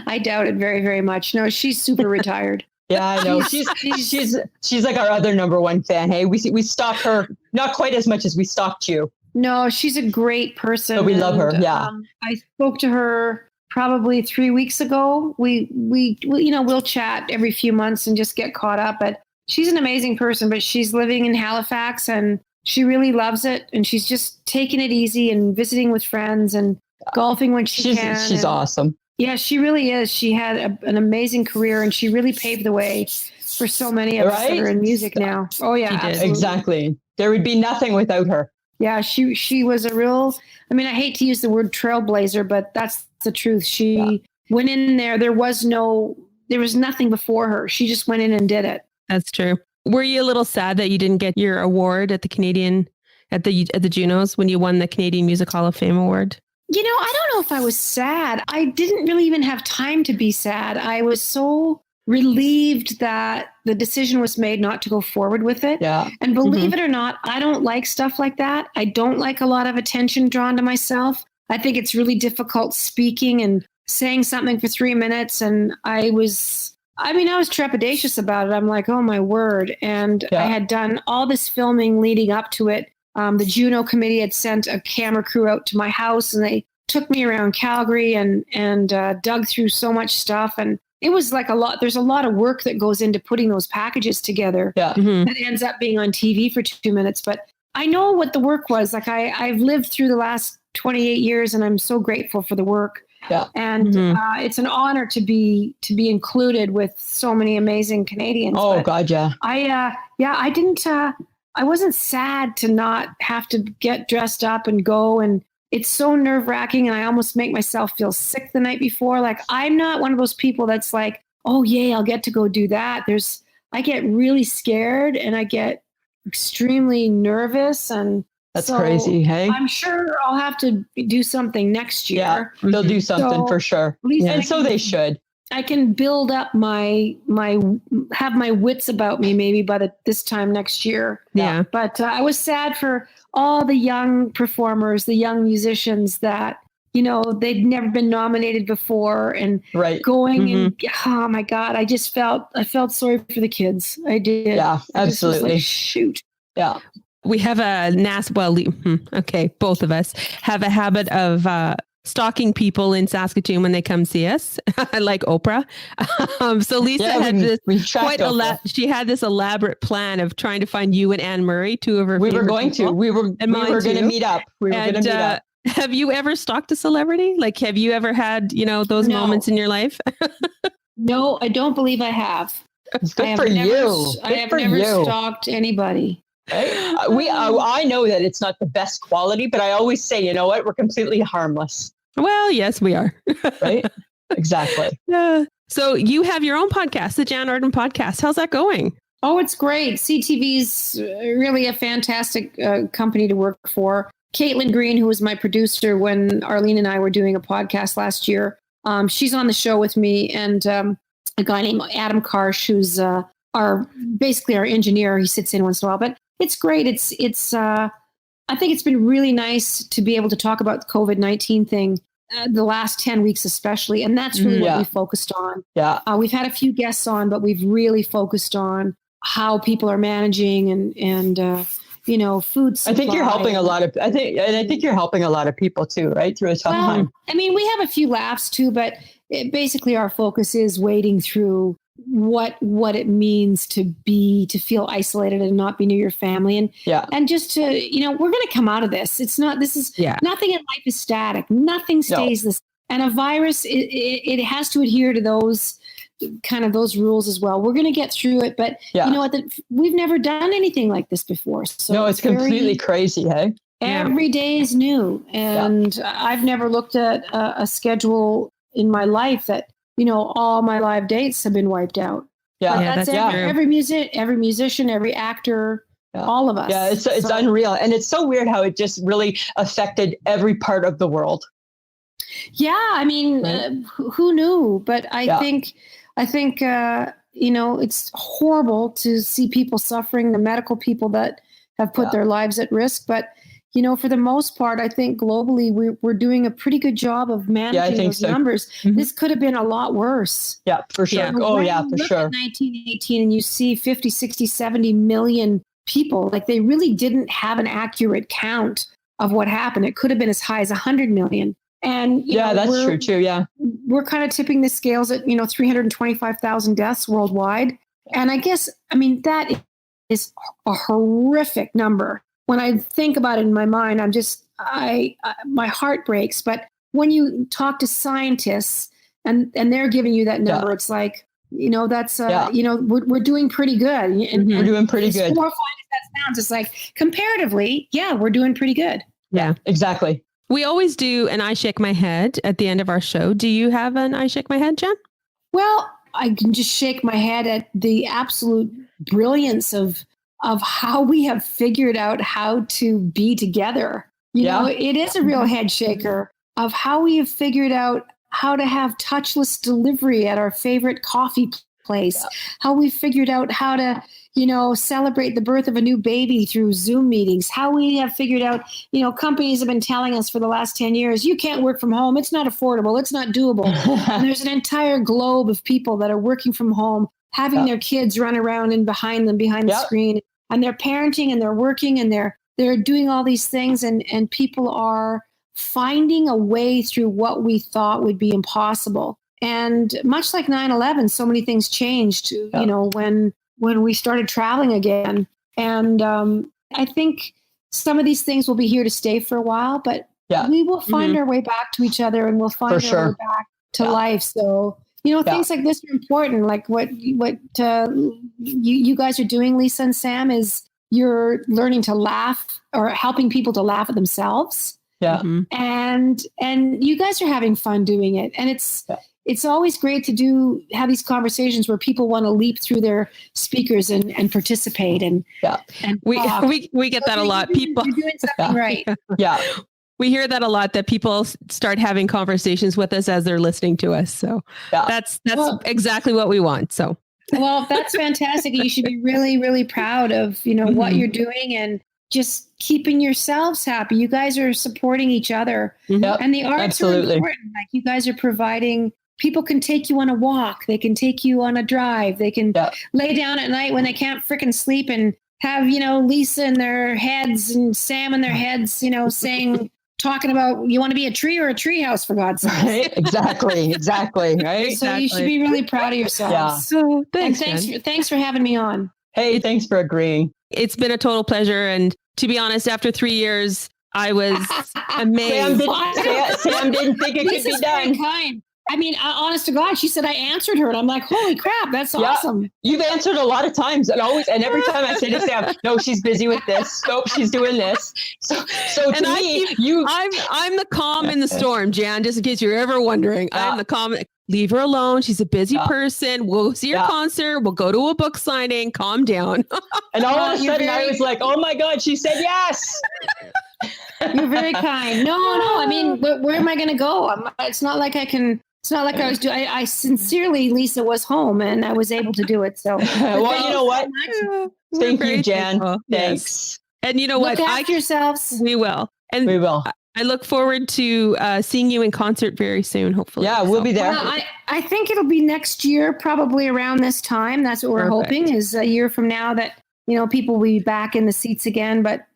I doubt it very, very much. No, she's super retired. Yeah, I know. She's like our other number one fan. Hey, we stalk her not quite as much as we stalked you. No, she's a great person. But we love her. Yeah. I spoke to her probably 3 weeks ago. We you know, we'll chat every few months and just get caught up. But she's an amazing person. But she's living in Halifax and she really loves it. And she's just taking it easy and visiting with friends and golfing when she can. She's awesome. Yeah, she really is. She had an amazing career and she really paved the way for so many of us that are in music now. Oh, yeah. Absolutely. Exactly. There would be nothing without her. Yeah, she was a real, I mean, I hate to use the word trailblazer, but that's the truth. She went in there. There was nothing before her. She just went in and did it. That's true. Were you a little sad that you didn't get your award at the at the Junos when you won the Canadian Music Hall of Fame award? You know, I don't know if I was sad. I didn't really even have time to be sad. I was so relieved that the decision was made not to go forward with it. Yeah. And believe it or not, I don't like stuff like that. I don't like a lot of attention drawn to myself. I think it's really difficult speaking and saying something for 3 minutes, and I was trepidatious about it. I'm like, oh my word. And I had done all this filming leading up to it. The Juno committee had sent a camera crew out to my house, and they took me around Calgary and dug through so much stuff. And it was like a lot. There's a lot of work that goes into putting those packages together that ends up being on TV for 2 minutes. But I know what the work was. Like I've lived through the last 28 years, and I'm so grateful for the work. Yeah. And it's an honor to be included with so many amazing Canadians. Oh, God, yeah. I wasn't sad to not have to get dressed up and go. And it's so nerve wracking. And I almost make myself feel sick the night before. Like, I'm not one of those people that's like, oh, yay, I'll get to go do that. I get really scared, and I get extremely nervous, and that's crazy. Hey, I'm sure I'll have to do something next year. Yeah, they'll do something for sure. And so they should. I can build up have my wits about me maybe by this time next year. Yeah. But I was sad for all the young performers, the young musicians that, they'd never been nominated before, and going and oh my God, I felt sorry for the kids. I did. Yeah, absolutely. Shoot. Yeah. We have both of us have a habit of stalking people in Saskatoon when they come see us, like Oprah. So Lisa had she had this elaborate plan of trying to find you and Anne Murray, two of her We were going to meet up. Have you ever stalked a celebrity? Like, have you ever had, those moments in your life? No, I don't believe I have. It's good for you. I have never stalked anybody. I know that it's not the best quality, but I always say, you know what? We're completely harmless. Well, yes, we are. Right? Exactly. Yeah. So you have your own podcast, the Jann Arden podcast. How's that going? Oh, it's great. CTV's really a fantastic company to work for. Caitlin Green, who was my producer when Arlene and I were doing a podcast last year, she's on the show with me, and a guy named Adam Karsh, who's basically our engineer. He sits in once in a while, but it's great. I think it's been really nice to be able to talk about the COVID-19 thing, the last 10 weeks especially, and that's really what we focused on. Yeah, we've had a few guests on, but we've really focused on how people are managing and food supply. I think you're helping I think you're helping a lot of people too, right? Through a tough time. I mean, we have a few laughs too, but basically our focus is wading through what it means to feel isolated and not be near your family, and just to we're going to come out of this. Nothing in life is static. Nothing stays this, and a virus it has to adhere to those rules as well. We're going to get through it, but you know what? We've never done anything like this before. So no, it's completely crazy. Hey, every day is new, and I've never looked at a schedule in my life that all my live dates have been wiped out. That's every musician, every actor, all of us. Yeah, it's unreal, and it's so weird how it just really affected every part of the world. Yeah, I mean, who knew? But I think it's horrible to see people suffering, the medical people that have put their lives at risk. But for the most part, I think globally we're doing a pretty good job of managing those numbers. Mm-hmm. This could have been a lot worse. Yeah, for sure. Yeah. For sure. 1918, and you see 50, 60, 70 million people. Like, they really didn't have an accurate count of what happened. It could have been as high as 100 million. And that's true too. Yeah, we're kind of tipping the scales at 325,000 deaths worldwide. And I guess that is a horrific number. When I think about it in my mind, my heart breaks. But when you talk to scientists and they're giving you that number, it's like, that's we're doing pretty good. And we're doing pretty good. As horrifying as that sounds, it's like comparatively, we're doing pretty good. Yeah, exactly. We always do an I shake my head at the end of our show. Do you have an I shake my head, Jen? Well, I can just shake my head at the absolute brilliance of how we have figured out how to be together. It is a real head shaker of how we have figured out how to have touchless delivery at our favorite coffee place, how we figured out how to, celebrate the birth of a new baby through Zoom meetings, how we have figured out, companies have been telling us for the last 10 years, you can't work from home. It's not affordable. It's not doable. And there's an entire globe of people that are working from home, having their kids run around and behind the screen, and they're parenting and they're working and they're doing all these things. And people are finding a way through what we thought would be impossible. And much like 9/11, so many things changed, when we started traveling again. And I think some of these things will be here to stay for a while, but we will find our way back to each other, and we'll find our way back to life. So, things like this are important. Like what you guys are doing, Lisa and Sam, is you're learning to laugh or helping people to laugh at themselves. Yeah. And you guys are having fun doing it. And it's always great to have these conversations where people want to leap through their speakers and participate and we get that a lot. People you're doing something right. Yeah. We hear that a lot, that people start having conversations with us as they're listening to us. So that's exactly what we want. So, well, that's fantastic. You should be really, really proud of, what you're doing and just keeping yourselves happy. You guys are supporting each other, and the arts are important. Like, you guys are providing. People can take you on a walk. They can take you on a drive. They can lay down at night when they can't frickin' sleep and have, Lisa in their heads and Sam in their heads, talking about, you want to be a tree or a tree house, for God's sake. Right? Exactly. Right. So you should be really proud of yourselves. Yeah. So thanks for having me on. Hey, thanks for agreeing. It's been a total pleasure. And to be honest, after 3 years, I was amazed. Sam didn't think it could be done. Kind. I mean, honest to God, she said I answered her, and I'm like, holy crap, that's awesome. You've answered a lot of times, and every time I say to Sam, no, she's busy with this. Nope, she's doing this. So to me, I'm the calm in the storm, Jan. Just in case you're ever wondering, I'm the calm. Leave her alone. She's a busy person. We'll see her concert. We'll go to a book signing. Calm down. And all of a sudden, I was like, oh my God, she said yes. You're very kind. No. I mean, where am I going to go? It's not like I can. It's not like I was doing. I sincerely, Lisa was home and I was able to do it. So, well, you know what? Thank you, Jan. Thankful. Thanks. Yes. And you know what? Look after yourselves. We will. And we will. I look forward to seeing you in concert very soon. Hopefully. Yeah, we'll be there. Well, I think it'll be next year, probably around this time. That's what we're hoping, is a year from now that people will be back in the seats again. But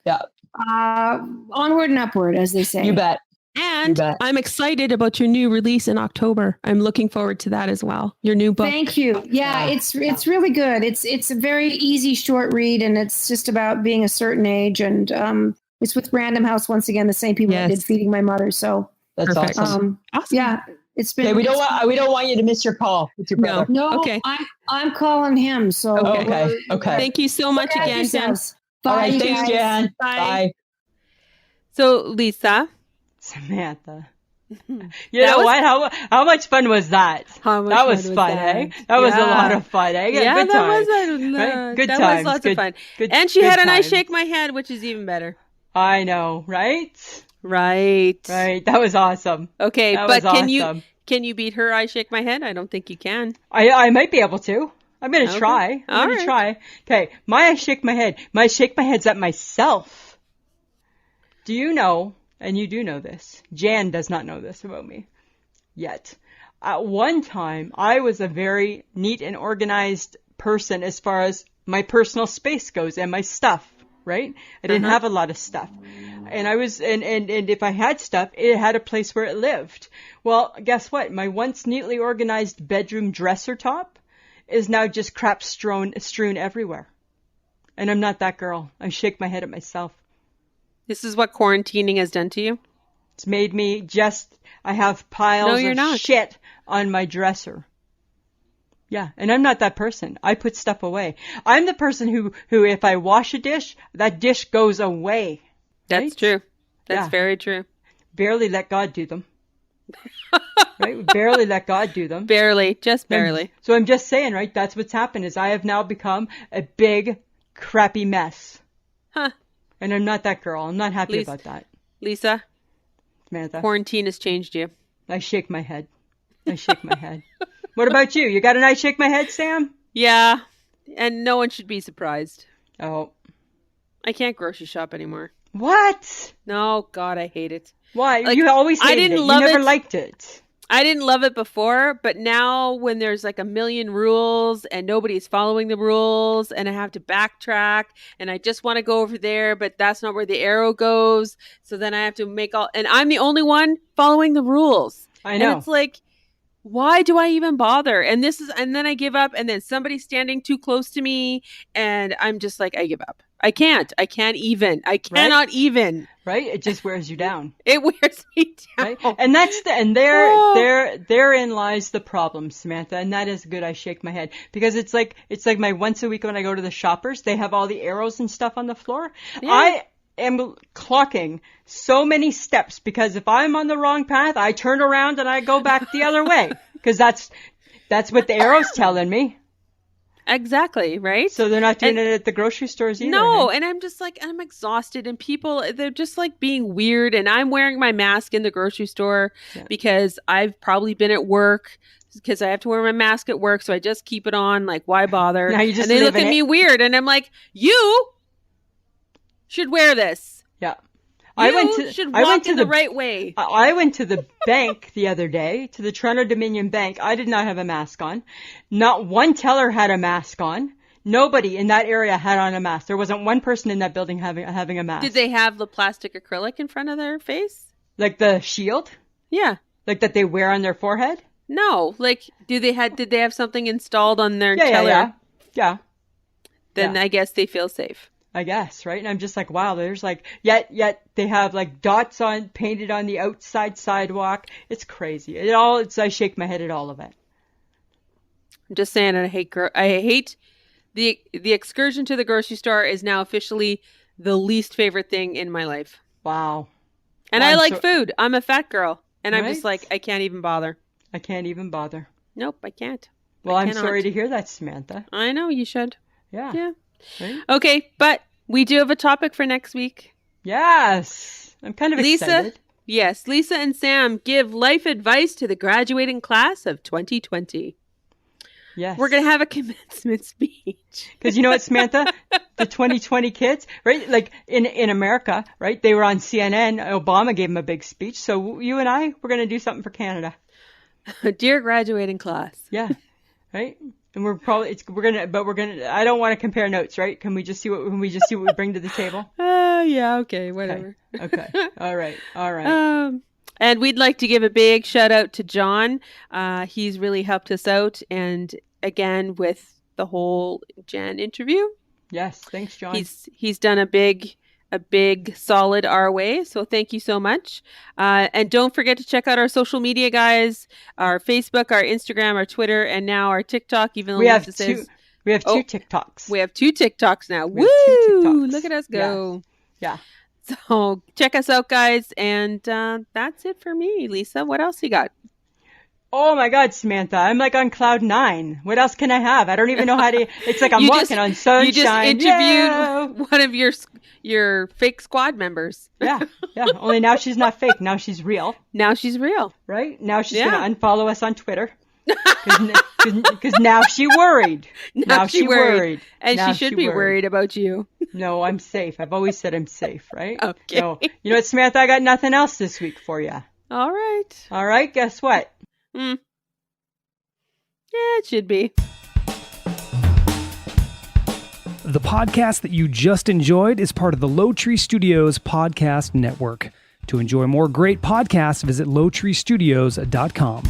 onward and upward, as they say. You bet. And I'm excited about your new release in October. I'm looking forward to that as well. Your new book. Thank you. Yeah, it's really good. It's a very easy, short read, and it's just about being a certain age. And it's with Random House once again, the same people that did Feeding My Mother. So that's awesome. Yeah, it's been. Okay, we don't want you to miss your call with your brother. No. Okay. I'm calling him. So okay. Thank you so much again, Jan. All right, thanks, Jan. Bye. So, Lisa. Samantha. You know what? How much fun was that? That was fun, eh? That was a lot of fun, eh? Yeah, good time. Good times. That was lots of fun. And she had a nice shake my head, which is even better. I know, right? Right. That was awesome. Okay, but can you beat her I shake my head? I don't think you can. I might be able to. I'm going to try. I'm going to try. Okay, I shake my head. My shake my head's at myself. Do you know? And you do know this. Jan does not know this about me yet. At one time, I was a very neat and organized person as far as my personal space goes and my stuff, right? I didn't have a lot of stuff. And I was, and if I had stuff, it had a place where it lived. Well, guess what? My once neatly organized bedroom dresser top is now just crap strewn everywhere. And I'm not that girl. I shake my head at myself. This is what quarantining has done to you? It's made me I have piles of shit on my dresser. Yeah, and I'm not that person. I put stuff away. I'm the person who if I wash a dish, that dish goes away. That's right? true. That's very true. Barely let God do them. Right? Barely let God do them. Barely, just barely. So I'm just saying, right? That's what's happened is I have now become a big, crappy mess. Huh. And I'm not that girl. I'm not happy about that. Lisa, Samantha, quarantine has changed you. I shake my head. What about you? You got a nice shake my head, Sam? Yeah. And no one should be surprised. Oh. I can't grocery shop anymore. What? No, God, I hate it. Why? Like, you always hated it. You never liked it. I didn't love it before, but now when there's like a million rules and nobody's following the rules and I have to backtrack and I just want to go over there, but that's not where the arrow goes. So then I have to and I'm the only one following the rules. I know. And it's like, why do I even bother? And then I give up, and then somebody's standing too close to me and I'm just like, I give up. I cannot even. Right? It just wears you down. It wears me down. Right? And therein lies the problem, Samantha. And that is good. I shake my head because it's like my once a week when I go to the Shoppers, they have all the arrows and stuff on the floor. Yeah. I am clocking so many steps because if I'm on the wrong path, I turn around and I go back the other way because that's what the arrow's telling me. Exactly, right? So they're not doing it at the grocery stores either. No, and I'm just like, I'm exhausted, and people, they're just like being weird, and I'm wearing my mask in the grocery store because I've probably been at work because I have to wear my mask at work, so I just keep it on, like, why bother? Now you just and they look at me weird, and I'm like, you should wear this. Yeah. I went to the right way. I went to the bank the other day, to the Toronto Dominion Bank. I did not have a mask on. Not one teller had a mask on. Nobody in that area had on a mask. There wasn't one person in that building having a mask. Did they have the plastic acrylic in front of their face? Like the shield? Yeah. Like that they wear on their forehead? No. Like, did they have something installed on their teller? Yeah. Then I guess they feel safe. I guess, right? And I'm just like, wow, there's like, yet they have like dots painted on the outside sidewalk. It's crazy. I shake my head at all of it. I'm just saying, I hate the excursion to the grocery store is now officially the least favorite thing in my life. Wow. And I like food. I'm a fat girl. And right? I'm just like, I can't even bother. I can't even bother. Nope, I can't. Well, I'm sorry to hear that, Samantha. I know, you should. Yeah. Right? Okay, but we do have a topic for next week. Yes. I'm kind of excited. Yes, Lisa and Sam give life advice to the graduating class of 2020. Yes. We're going to have a commencement speech. Because you know what, Samantha? The 2020 kids, right? Like in America, right? They were on CNN. Obama gave them a big speech. So you and I, we're going to do something for Canada. Dear graduating class. Yeah. Right? And I don't want to compare notes, right? Can we just see what we bring to the table? Yeah, okay, whatever. Okay. All right. And we'd like to give a big shout out to John. He's really helped us out, and again with the whole Jann interview. Yes, thanks, John. He's done a big solid our way, so thank you so much. And don't forget to check out our social media, guys. Our Facebook, our Instagram, our Twitter, and now our TikTok. Even though we have two TikToks. We have 2 TikToks now. Woo! Look at us go. Yeah. So check us out, guys. And that's it for me. Lisa, what else you got? Oh my God, Samantha, I'm like on cloud 9. What else can I have? I don't even know how to. It's like I'm walking on sunshine. You just interviewed one of your fake squad members. Yeah. Only now she's not fake. Now she's real. Now she's real. Right? Now she's going to unfollow us on Twitter. Because now she worried. Now she worried. And now she should be worried about you. No, I'm safe. I've always said I'm safe, right? Okay. So, you know what, Samantha? I got nothing else this week for you. All right. All right. Guess what? Yeah, it should be. The podcast that you just enjoyed is part of the Low Tree Studios podcast network. To enjoy more great podcasts, visit lowtreestudios.com.